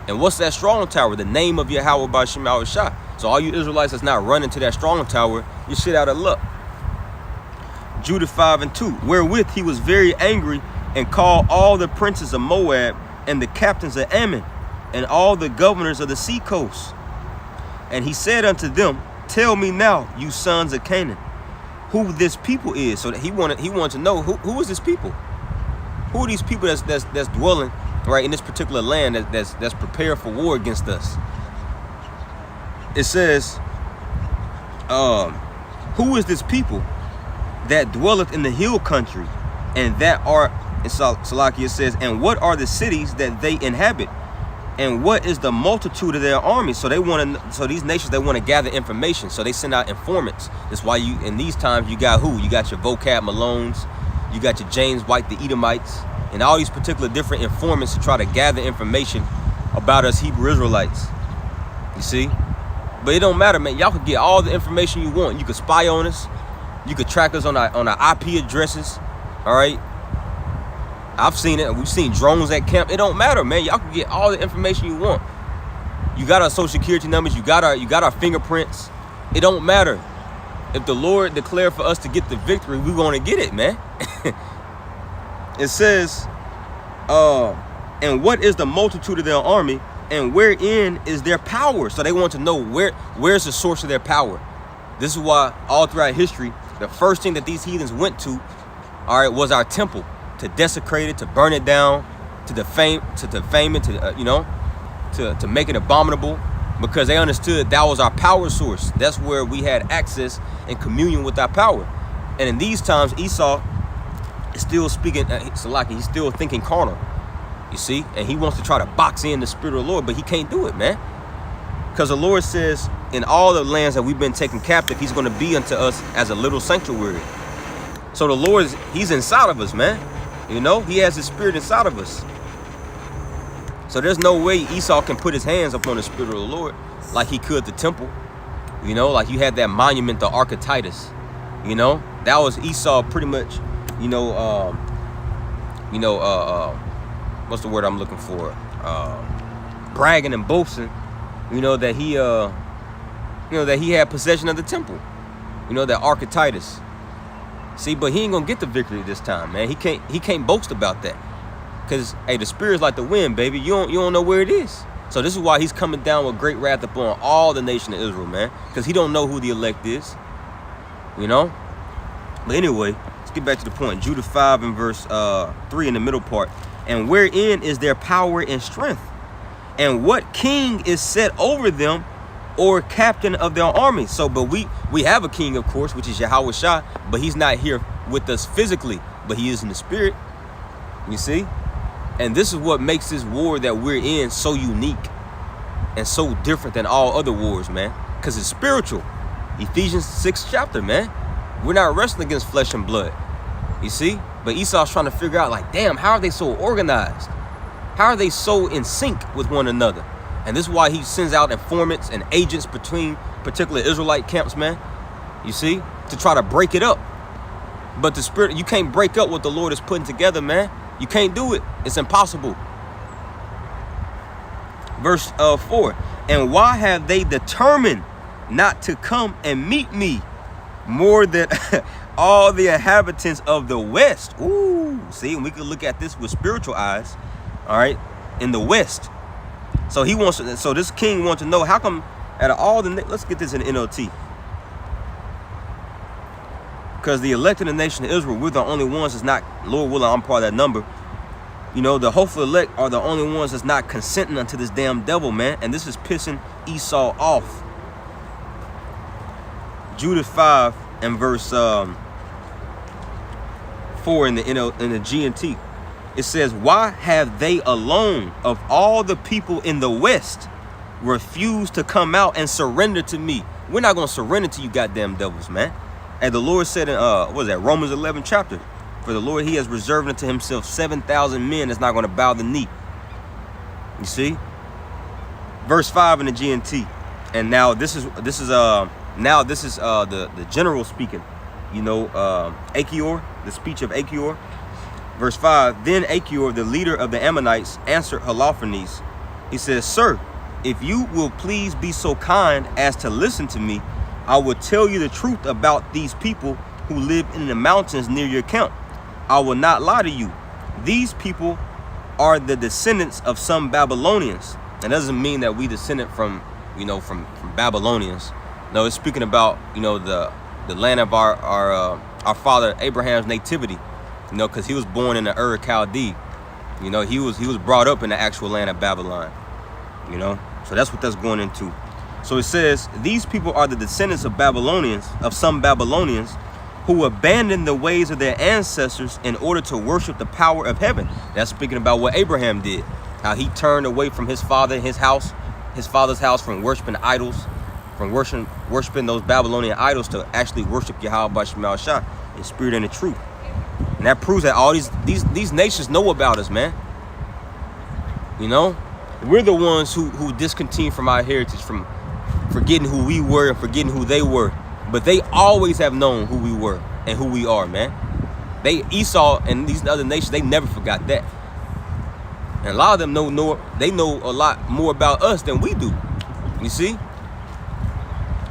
And what's that strong tower? The name of Yahweh B'Shem Yahushua. So all you Israelites that's not running to that strong tower, you shit out of luck. Judah 5:2. Wherewith he was very angry, and called all the princes of Moab and the captains of Ammon and all the governors of the sea coast. And he said unto them, tell me now, you sons of Canaan, who this people is. So that he wanted to know who is this people? Who are these people that's dwelling right in this particular land that's prepared for war against us? It says, who is this people that dwelleth in the hill country, and that are, in Salakia says, and what are the cities that they inhabit? And what is the multitude of their armies? So these nations, they want to gather information. So they send out informants. That's why in these times, you got who? You got your Vocab Malones, you got your James White, the Edomites, and all these particular different informants to try to gather information about us Hebrew Israelites. You see? But it don't matter, man. Y'all could get all the information you want. You could spy on us. You could track us on our IP addresses. All right? I've seen it. We've seen drones at camp. It don't matter, man. Y'all can get all the information you want. You got our social security numbers. You got our fingerprints. It don't matter. If the Lord declared for us to get the victory, we're going to get it, man. It says, and what is the multitude of their army, and wherein is their power? So they want to know where's the source of their power. This is why all throughout history, the first thing that these heathens went to, all right, was our temple. To desecrate it, to burn it down, to defame it, to make it abominable, because they understood that was our power source. That's where we had access and communion with our power. And in these times, Esau is still speaking, he's still thinking carnal, you see, and he wants to try to box in the spirit of the Lord, but he can't do it, man, because the Lord says in all the lands that we've been taken captive, he's going to be unto us as a little sanctuary. So the Lord he's inside of us, man. He has his spirit inside of us. So there's no way Esau can put his hands upon the spirit of the Lord like he could the temple. Like you had that monument, the Ark of Titus. That was Esau pretty much, what's the word I'm looking for? Bragging and boasting, that he had possession of the temple. That Ark of Titus. See, but he ain't gonna get the victory this time, man. He can't boast about that, because hey, the spirit's like the wind, baby. You don't know where it is. So this is why he's coming down with great wrath upon all the nation of Israel, man, because he don't know who the elect is. But anyway, let's get back to the point. Judah 5 and verse 3 in the middle part. And wherein is their power and strength, and what king is set over them, or captain of their army? So, but we have a king, of course, which is Yahweh Shah, but he's not here with us physically, but he is in the spirit. You see? And this is what makes this war that we're in so unique and so different than all other wars, man, because it's spiritual. Ephesians 6 chapter, man. We're not wrestling against flesh and blood. You see? But Esau's trying to figure out, like, damn, how are they so organized? How are they so in sync with one another? And this is why he sends out informants and agents between particular Israelite camps, man. You see, to try to break it up. But the spirit, you can't break up what the Lord is putting together, man. You can't do it. It's impossible. Verse 4. And why have they determined not to come and meet me more than all the inhabitants of the West? Ooh, see, and we can look at this with spiritual eyes. All right, in the West. So he wants to, so this king wants to know, how come out of all the, let's get this in NLT. Because the elected of the nation of Israel, we're the only ones that's not, Lord willing, I'm part of that number. You know, the hopeful elect are the only ones that's not consenting unto this damn devil, man. And this is pissing Esau off. Judah 5 and verse 4 in the G&T. It says, why have they alone of all the people in the West refused to come out and surrender to me? We're not going to surrender to you goddamn devils, man. And the Lord said in, what was that, Romans 11 chapter, for the Lord, he has reserved unto himself 7,000 men that's not going to bow the knee. You see? Verse 5 in the G&T. And now this is the general speaking. You know, Achior, the speech of Achior. Verse 5, then Achior, the leader of the Ammonites, answered Holofernes. He says, sir, if you will please be so kind as to listen to me, I will tell you the truth about these people who live in the mountains near your camp. I will not lie to you. These people are the descendants of some Babylonians. That doesn't mean that we descended from, you know, from Babylonians. No, it's speaking about, you know, the land of our father Abraham's nativity. You know, because he was born in the Ur Chaldee. You know, he was brought up in the actual land of Babylon. You know, so that's what that's going into. So it says, these people are the descendants of Babylonians, of some Babylonians, who abandoned the ways of their ancestors in order to worship the power of heaven. That's speaking about what Abraham did. How he turned away from his father and his father's house, from worshiping idols, from worshiping those Babylonian idols, to actually worship Yahweh B'Shem Shah in spirit and in truth. And that proves that all these nations know about us, man. You know, we're the ones who discontinue from our heritage, from forgetting who we were and forgetting who they were. But they always have known who we were and who we are, man. Esau and these other nations, they never forgot that. And a lot of them know a lot more about us than we do. You see?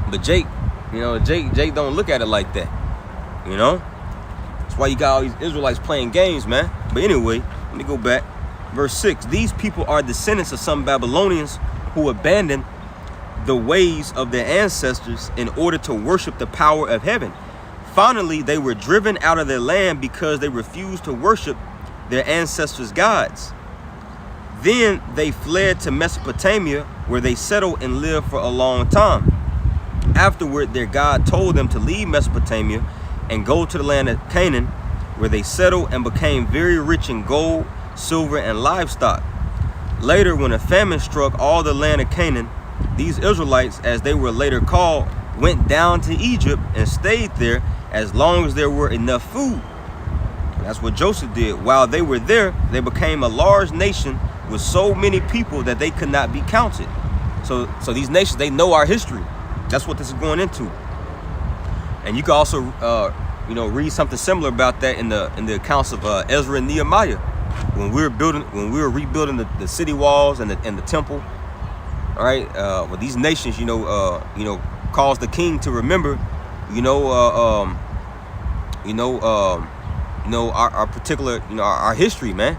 But Jake don't look at it like that. You know? That's why you got all these Israelites playing games, man. But anyway, let me go back. Verse 6. These people are descendants of some Babylonians who abandoned the ways of their ancestors in order to worship the power of heaven. Finally, they were driven out of their land because they refused to worship their ancestors' gods. Then they fled to Mesopotamia, where they settled and lived for a long time. Afterward, their God told them to leave Mesopotamia and go to the land of Canaan, where they settled and became very rich in gold, silver, and livestock. Later, when a famine struck all the land of Canaan, these Israelites, as they were later called, went down to Egypt and stayed there as long as there were enough food. That's what Joseph did. While they were there, they became a large nation with so many people that they could not be counted. So these nations, they know our history. That's what this is going into. And you can also, read something similar about that in the accounts of Ezra and Nehemiah, when we were rebuilding the city walls and the temple. All right, well, these nations, caused the king to remember, our particular, our history, man.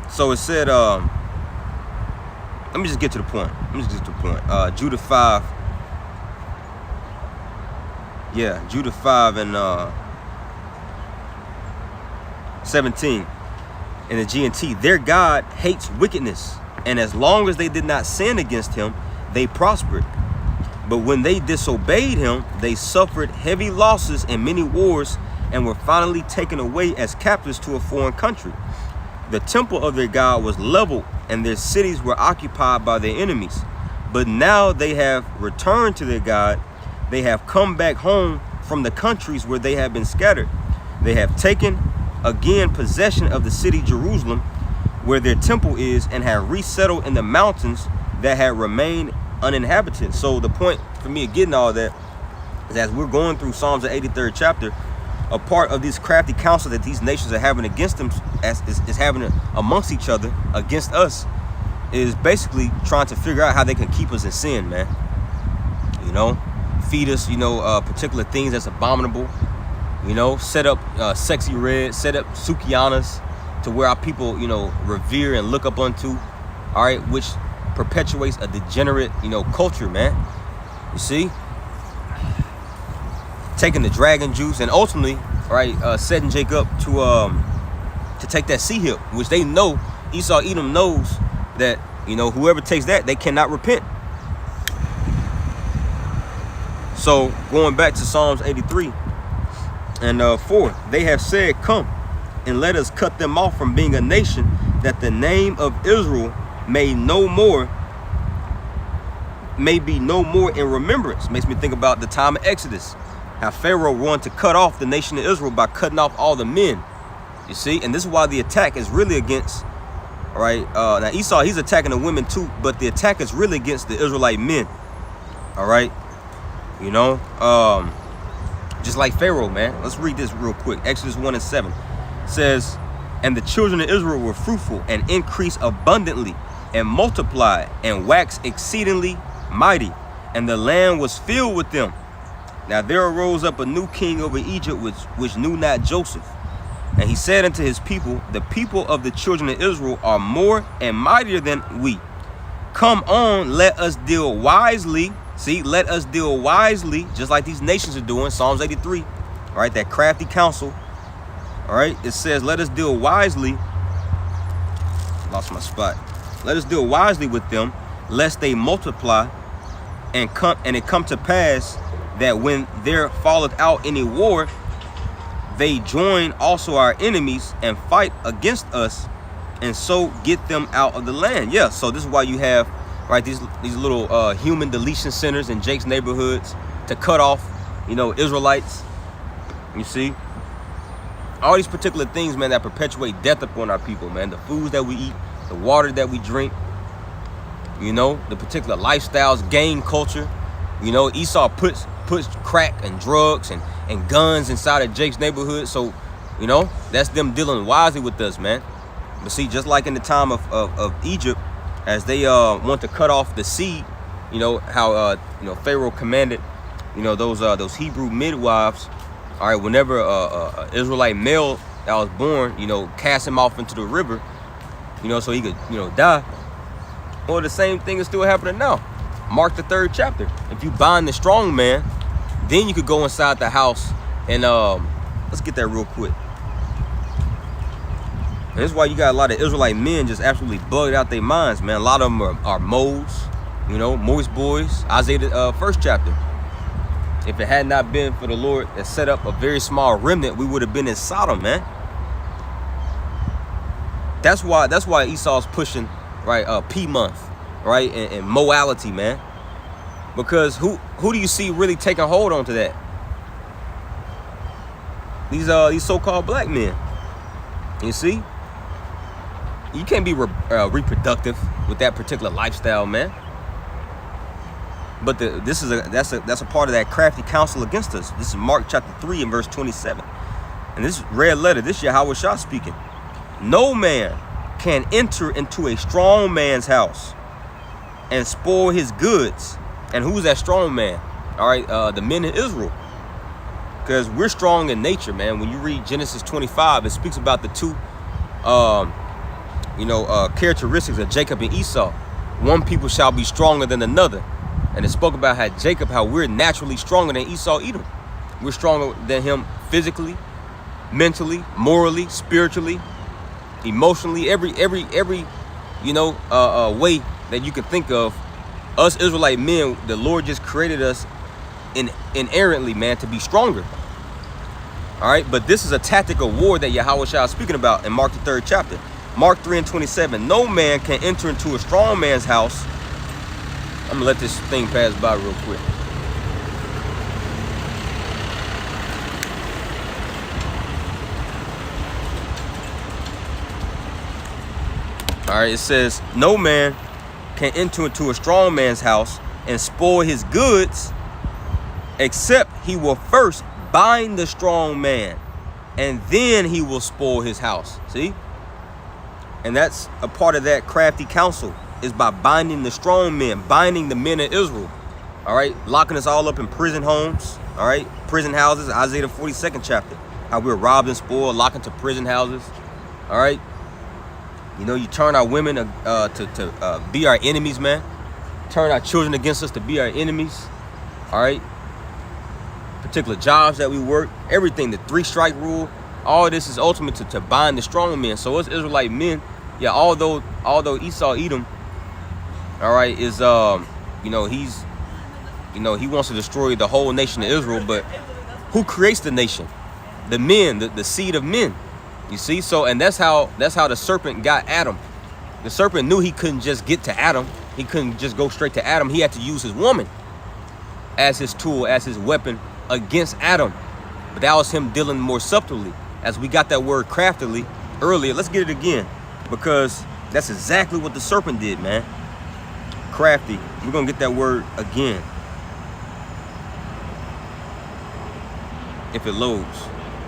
So it said, let me just get to the point. Judah 5. Yeah, Judah 5 and 17 in the G&T. Their God hates wickedness, and as long as they did not sin against him, they prospered. But when they disobeyed him, they suffered heavy losses in many wars and were finally taken away as captives to a foreign country. The temple of their God was leveled, and their cities were occupied by their enemies. But now they have returned to their God. They have come back home from the countries where they have been scattered. They have taken again possession of the city Jerusalem, where their temple is, and have resettled in the mountains that had remained uninhabited. So the point for me of getting all that is, as we're going through Psalms, the 83rd chapter, a part of this crafty counsel that these nations are having against them, is having it amongst each other against us, is basically trying to figure out how they can keep us in sin, man. You know, feed us, particular things that's abominable. You know, set up sexy red, set up sukianas to where our people, revere and look up unto. All right, which perpetuates a degenerate, culture, man. You see, taking the dragon juice and ultimately, right, setting Jacob to take that sea hip, which they know, Esau Edom knows that, whoever takes that, they cannot repent. So going back to Psalms 83 and 4, they have said, come and let us cut them off from being a nation, that the name of Israel may be no more in remembrance. Makes me think about the time of Exodus, how Pharaoh wanted to cut off the nation of Israel by cutting off all the men. You see, and this is why the attack is really against, right? Now Esau, he's attacking the women too, but the attack is really against the Israelite men. All right, just like Pharaoh, man. Let's read this real quick. Exodus 1:7 says, and the children of Israel were fruitful and increased abundantly and multiplied and waxed exceedingly mighty, and the land was filled with them. Now there arose up a new king over Egypt, which knew not Joseph. And he said unto his people, the people of the children of Israel are more and mightier than we. Come on, let us deal wisely. See, let us deal wisely, just like these nations are doing. Psalms 83, all right, that crafty counsel. All right, it says, let us deal wisely. Lost my spot. Let us deal wisely with them, lest they multiply, and it come to pass that when there falleth out any war, they join also our enemies and fight against us, and so get them out of the land. Yeah, so this is why you have, right, these little human deletion centers in Jake's neighborhoods to cut off, Israelites. You see, all these particular things, man, that perpetuate death upon our people, man. The foods that we eat, the water that we drink, the particular lifestyles, gang culture. Esau puts crack and drugs and guns inside of Jake's neighborhood. So, that's them dealing wisely with us, man. But see, just like in the time of Egypt, as they want to cut off the seed, how Pharaoh commanded, those Hebrew midwives, all right, whenever a Israelite male that was born, cast him off into the river, so he could, die. Well, the same thing is still happening now. Mark the 3rd chapter. If you bind the strong man, then you could go inside the house and let's get that real quick. And this is why you got a lot of Israelite men just absolutely bugged out their minds, man. A lot of them are moles, moist boys. Isaiah 1st chapter. If it had not been for the Lord that set up a very small remnant, we would have been in Sodom, man. That's why Esau's pushing, right, P month, right, and morality, man. Because who do you see really taking hold onto that? These so-called black men. You see, you can't be reproductive with that particular lifestyle, man. But that's a part of that crafty counsel against us. This is Mark chapter 3 and verse 27. And this red letter, this Yahweh Shah speaking. No man can enter into a strong man's house and spoil his goods. And who's that strong man? All right, the men of Israel. Because we're strong in nature, man. When you read Genesis 25, it speaks about the two characteristics of Jacob and Esau. One people shall be stronger than another. And it spoke about how we're naturally stronger than Esau Edom. We're stronger than him physically, mentally, morally, spiritually, emotionally, every way that you can think of. Us Israelite men, the Lord just created us inherently, man, to be stronger. All right, but this is a tactic of war that Yahweh Shah is speaking about in Mark the 3rd chapter. Mark 3 and 27. No man can enter into a strong man's house. I'm gonna let this thing pass by real quick. All right, it says, no man can enter into a strong man's house and spoil his goods, except he will first bind the strong man, and then he will spoil his house. See? And that's a part of that crafty counsel, is by binding the strong men, binding the men of Israel. All right, locking us all up in prison homes. All right, prison houses. Isaiah the 42nd chapter, how we're robbed and spoiled, locked into prison houses. All right, you know, you turn our women to be our enemies, man. Turn our children against us to be our enemies. All right, particular jobs that we work, everything, the 3-strike rule. All this is ultimate to bind the strong men. So us Israelite men, yeah, although Esau Edom, all right, is you know, he's, you know, he wants to destroy the whole nation of Israel, but who creates the nation? The men, the seed of men. You see? So, and that's how the serpent got Adam. The serpent knew he couldn't just get to Adam. He couldn't just go straight to Adam. He had to use his woman as his tool, as his weapon against Adam. But that was him dealing more subtly. As we got that word craftily earlier, let's get it again, because that's exactly what the serpent did, man. Crafty. We're going to get that word again, if it loads.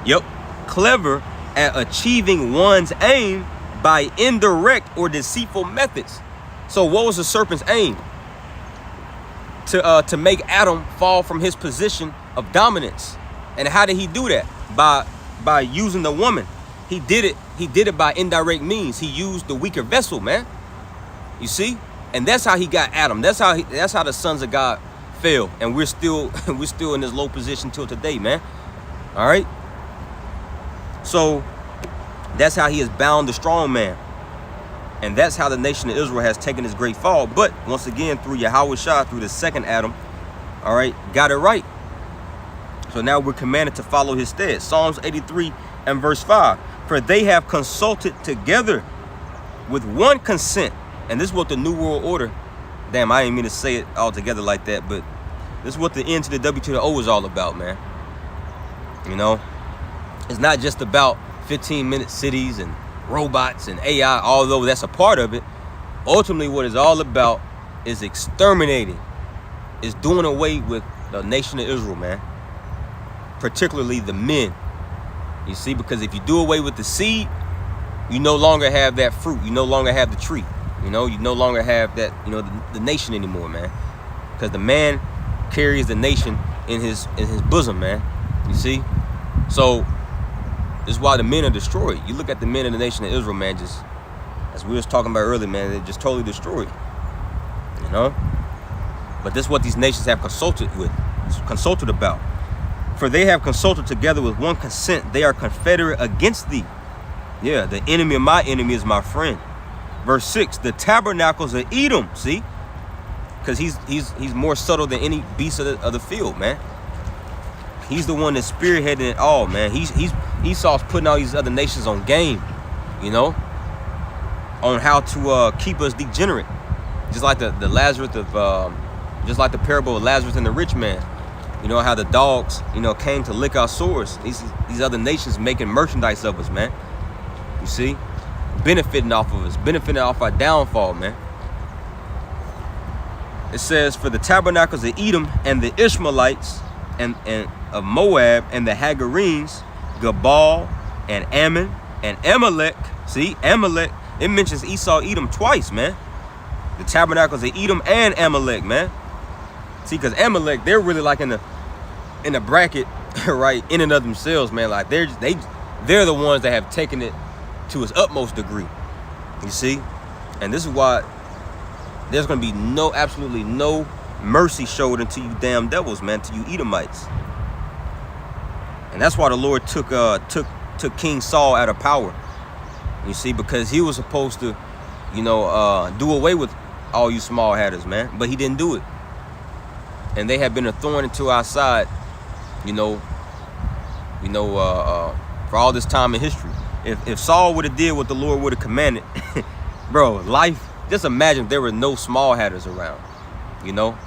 Yep. Clever at achieving one's aim by indirect or deceitful methods. So what was the serpent's aim? To make Adam fall from his position of dominance. And how did he do that? By using the woman. He did it by indirect means. He used the weaker vessel, man. You see? And that's how he got Adam. That's how the sons of God fell. And we're still in this low position till today, man. All right? So that's how he has bound the strong man. And that's how the nation of Israel has taken this great fall. But once again, through Yahweh Shah, through the second Adam, all right, got it right. So now we're commanded to follow his stead. Psalms 83 and verse 5. For they have consulted together with one consent. And this is what the New World Order, damn, I didn't mean to say it all together like that, but this is what the N to the W to the O is all about, man. You know, it's not just about 15-minute cities and robots and AI, although that's a part of it. Ultimately, what it's all about is exterminating, is doing away with the nation of Israel, man. Particularly the men. You see, because if you do away with the seed, you no longer have that fruit. You no longer have the tree. You know, you no longer have that, you know, the nation anymore, man. Because the man carries the nation in his bosom, man. You see? So this is why the men are destroyed. You look at the men of the nation of Israel, man, just as we was talking about earlier, man, they're just totally destroyed. You know? But this is what these nations have consulted about. For they have consulted together with one consent. They are confederate against thee. Yeah, the enemy of my enemy is my friend. Verse 6, the tabernacles of Edom, see? Because he's more subtle than any beast of the field, man. He's the one that's spearheading it all, man. Esau's putting all these other nations on game, you know, on how to keep us degenerate. Just like the Lazarus of, just like the parable of Lazarus and the rich man. You know, how the dogs, you know, came to lick our sores. These other nations making merchandise of us, man. You see? Benefiting off of us, benefiting off our downfall, man. It says, for the tabernacles of Edom and the Ishmaelites and of Moab and the Hagarenes, Gabal and Ammon and Amalek. See, Amalek, it mentions Esau, Edom twice, man. The tabernacles of Edom and Amalek, man. See, because Amalek, they're really like in the bracket, right, in and of themselves, man. Like they're the ones that have taken it to its utmost degree. You see? And this is why there's going to be absolutely no mercy showed unto you damn devils, man, to you Edomites. And that's why the Lord took King Saul out of power. You see, because he was supposed to, you know, do away with all you small hatters, man. But he didn't do it. And they have been a thorn into our side, you know, for all this time in history. If Saul would have did what the Lord would have commanded, bro, life, just imagine if there were no small hatters around, you know?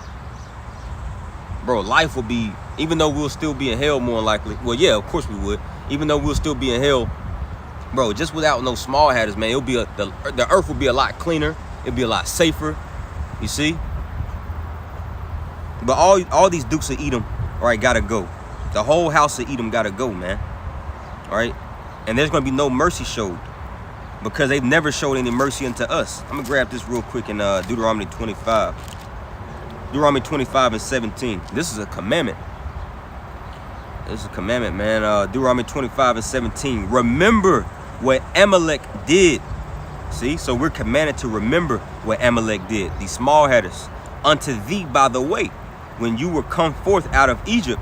Bro, life would be, even though we'll still be in hell more than likely. Well, yeah, of course we would. Even though we'll still be in hell Bro, just without no small hatters, man, it'll be the earth will be a lot cleaner. It'll be a lot safer. You see? But all these dukes of Edom, all right, gotta go. The whole house of Edom gotta go, man. All right? And there's gonna be no mercy showed, because they've never showed any mercy unto us. I'm gonna grab this real quick in Deuteronomy 25. Deuteronomy 25 and 17. This is a commandment. This is a commandment, man. Deuteronomy 25 and 17. Remember what Amalek did. See, so we're commanded to remember what Amalek did. These small hatters. Unto thee by the way, when you were come forth out of Egypt,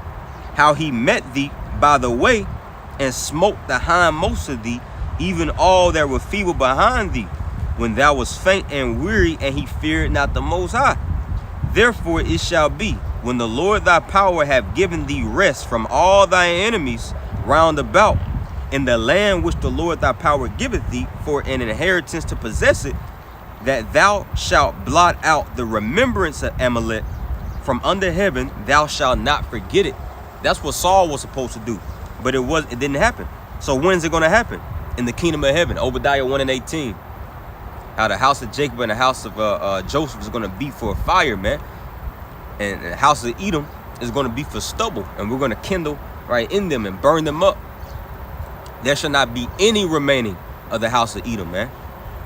how he met thee by the way, and smote the hindmost of thee, even all that were feeble behind thee, when thou was faint and weary, and he feared not the Most High. Therefore it shall be, when the Lord thy power have given thee rest from all thy enemies round about, in the land which the Lord thy power giveth thee for an inheritance to possess it, that thou shalt blot out the remembrance of Amalek from under heaven, thou shalt not forget it. That's what Saul was supposed to do, but it didn't happen. So when's it going to happen? In the kingdom of heaven. Obadiah 1 and 18. How the house of Jacob and the house of Joseph is going to be for a fire, man. And the house of Edom is going to be for stubble, and we're going to kindle right in them and burn them up. There shall not be any remaining of the house of Edom, man.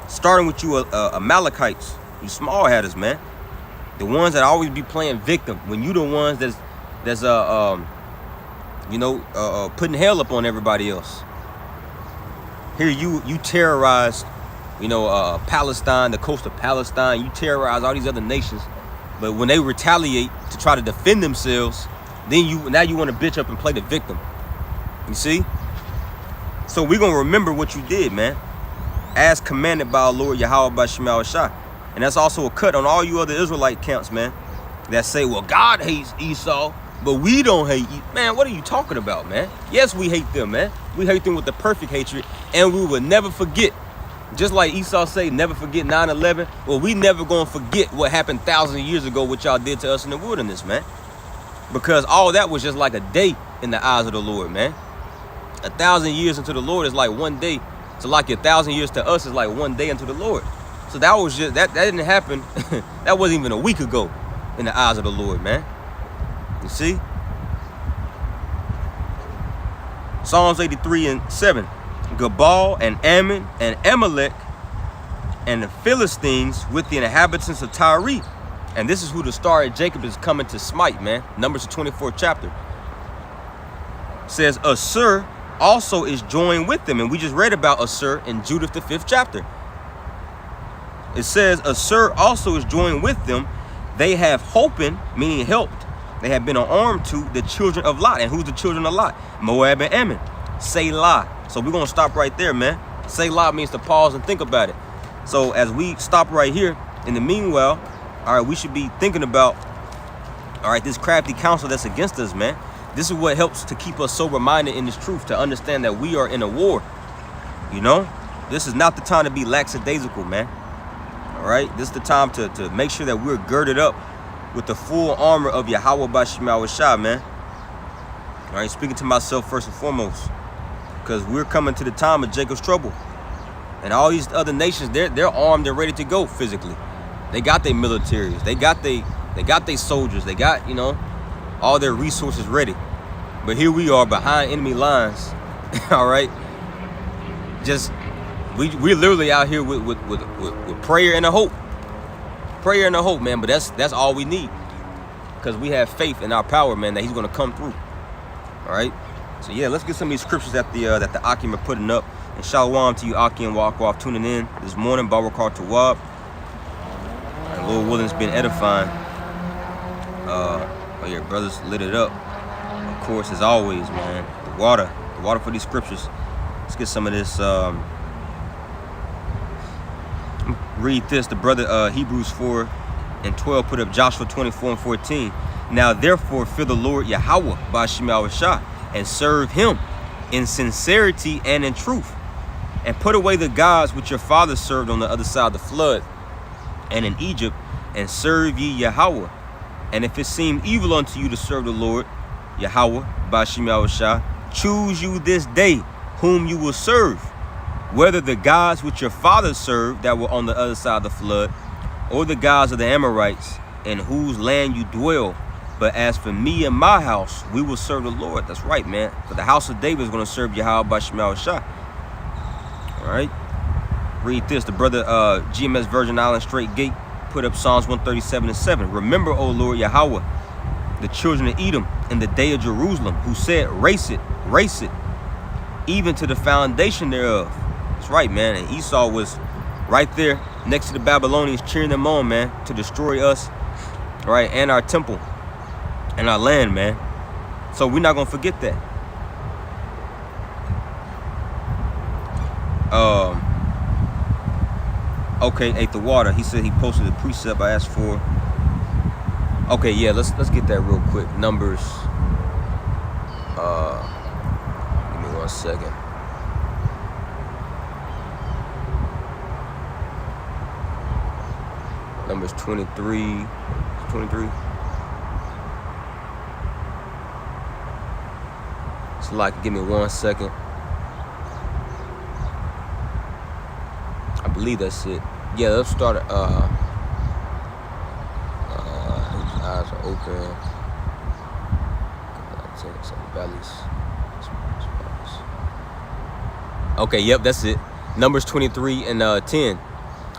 Starting with you Amalekites, you small hatters, man. The ones that always be playing victim, when you the ones that's putting hell up on everybody else. Here you terrorized, Palestine, the coast of Palestine. You terrorize all these other nations, but when they retaliate to try to defend themselves, then now you want to bitch up and play the victim. You see? So we're gonna remember what you did, man, as commanded by our Lord Yahweh by Shema Shah. And that's also a cut on all you other Israelite camps, man, that say, well, God hates Esau, but we don't hate you. Man, what are you talking about, man? Yes, we hate them, man. We hate them with the perfect hatred, and we will never forget. Just like Esau say, never forget 9/11. Well, we never gonna forget what happened thousands of years ago, what y'all did to us in the wilderness, man. Because all that was just like a day in the eyes of the Lord, man. 1,000 years into the Lord is like one day. So like 1,000 years to us is like one day into the Lord. So that was just that didn't happen. That wasn't even a week ago in the eyes of the Lord, man. You see? Psalms 83 and 7. Gabal and Ammon and Amalek and the Philistines with the inhabitants of Tyre. And this is who the star of Jacob is coming to smite, man. Numbers 24th chapter. Says Assur also is joined with them. And we just read about Assur in Judith the 5th chapter. It says Assur also is joined with them. They have holpen, meaning helped. They have been armed to the children of Lot. And who's the children of Lot? Moab and Ammon. Selah. So we're going to stop right there, man. Selah means to pause and think about it. So as we stop right here, in the meanwhile, all right, we should be thinking about, all right, this crafty counsel that's against us, man. This is what helps to keep us sober-minded in this truth, to understand that we are in a war. You know, this is not the time to be lackadaisical, man. All right, this is the time to make sure that we're girded up with the full armor of Yahweh by Shema Shah, man. All right, speaking to myself first and foremost, because we're coming to the time of Jacob's trouble. And all these other nations, they're armed and ready to go physically. They got their militaries, they got their soldiers, they got, all their resources ready. But here we are behind enemy lines. All right, just we're literally out here with prayer and a hope. Prayer and a hope, man. But that's all we need, because we have faith in our power, man, that he's going to come through. All right. So yeah, let's get some of these scriptures that the Akim are putting up. And shalom to you, Akim Walkoff, tuning in this morning. Barakar Tawab. And Lord Willing's been edifying. Oh yeah, brothers lit it up. Of course, as always, man. The water for these scriptures. Let's get some of this. Read this. The brother Hebrews 4 and 12 put up Joshua 24 and 14. Now therefore fear the Lord Yahweh by Shema Shah, and serve him in sincerity and in truth, and put away the gods which your fathers served on the other side of the flood and in Egypt, and serve ye Yahweh. And if it seem evil unto you to serve the Lord Yahweh by Shema Shah, choose you this day whom you will serve, whether the gods which your fathers served that were on the other side of the flood, or the gods of the Amorites, in whose land you dwell. But as for me and my house, we will serve the Lord. That's right, man. For the house of David is going to serve Yahweh by Shema Shah. All right. Read this. The brother GMS Virgin Island Straight Gate put up Psalms 137:7. Remember, O Lord Yahweh, the children of Edom in the day of Jerusalem, who said, race it, even to the foundation thereof. That's right, man. And Esau was right there next to the Babylonians, cheering them on, man, to destroy us, right, and our temple and our land, man. So we're not gonna forget that. Okay, ate the water. He said he posted a precept I asked for. Okay, yeah, let's get that real quick. Numbers. Give me 1 second. Numbers 23. 23. It's like, give me 1 second. I believe that's it. Yeah, let's start. His eyes are open. Okay, yep, that's it. Numbers 23 and 10.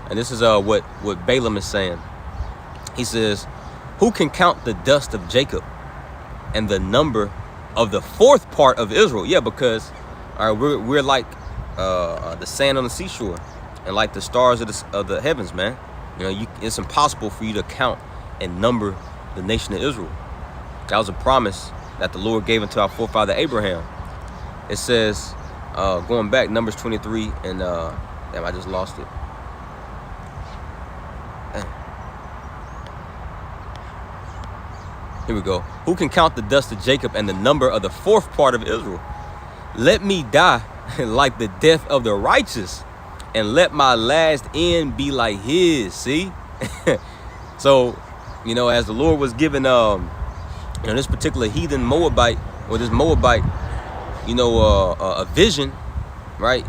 And this is what Balaam is saying. He says, who can count the dust of Jacob and the number of the fourth part of Israel? Yeah, because all right, we're like the sand on the seashore and like the stars of the heavens, man. You know, it's impossible for you to count and number the nation of Israel. That was a promise that the Lord gave unto our forefather Abraham. It says, going back, Numbers 23 and damn, I just lost it. Here we go. Who can count the dust of Jacob and the number of the fourth part of Israel? Let me die like the death of the righteous, and let my last end be like his. See? So, you know, as the Lord was giving this particular heathen Moabite, or this Moabite, you know, a vision, right?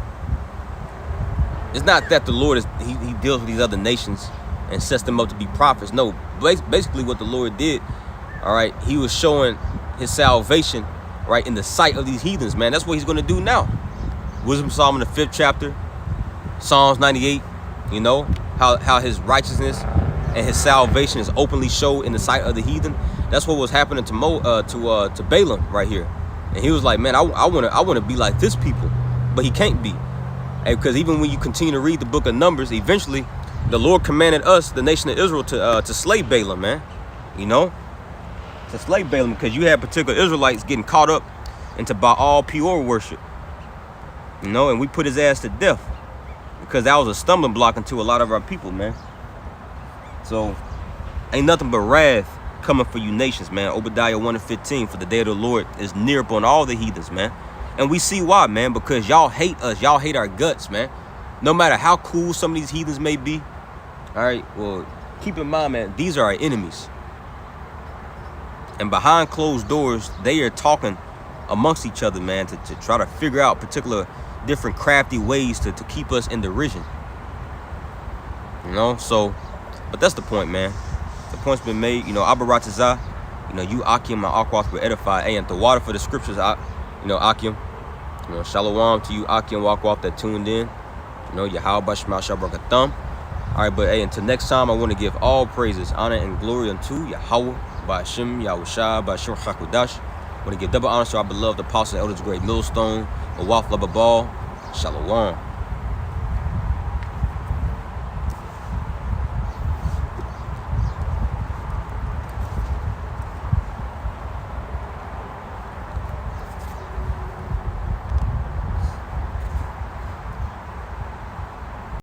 It's not that the Lord he deals with these other nations and sets them up to be prophets. No, basically what the Lord did, all right, he was showing his salvation, right, in the sight of these heathens, man. That's what he's going to do now. Wisdom Psalm in the 5th chapter, Psalms 98, you know, how his righteousness and his salvation is openly showed in the sight of the heathen. That's what was happening to Balaam right here. And he was like, man, I want to be like this people, but he can't be. Because even when you continue to read the book of Numbers, eventually the Lord commanded us, the nation of Israel, to slay Balaam, man. You know, to slay Balaam, because you had particular Israelites getting caught up into Baal Peor worship. You know, and we put his ass to death because that was a stumbling block into a lot of our people, man. So ain't nothing but wrath coming for you nations, man. Obadiah 1:15, for the day of the Lord is near upon all the heathens, man. And we see why, man, because y'all hate us. Y'all hate our guts, man. No matter how cool some of these heathens may be. All right, well, keep in mind, man, these are our enemies. And behind closed doors, they are talking amongst each other, man, to try to figure out particular different crafty ways to keep us in derision. You know, so, but that's the point, man. The point's been made. You know, Abaratazah, you know, you Akim, my Akwath will edify. Hey, and the water for the scriptures, you know, Akim. You know, Shalom to you, Akim, Wakwath that tuned in. You know, Yahweh Bashma Shabrakatham. All right, but hey, until next time, I want to give all praises, honor, and glory unto Yahweh, Ba'ashim, Yahushua, Ba'ashim Chakudash. I want to give double honor to our beloved apostle, elders, great millstone, Awaf Lababal. Shalom.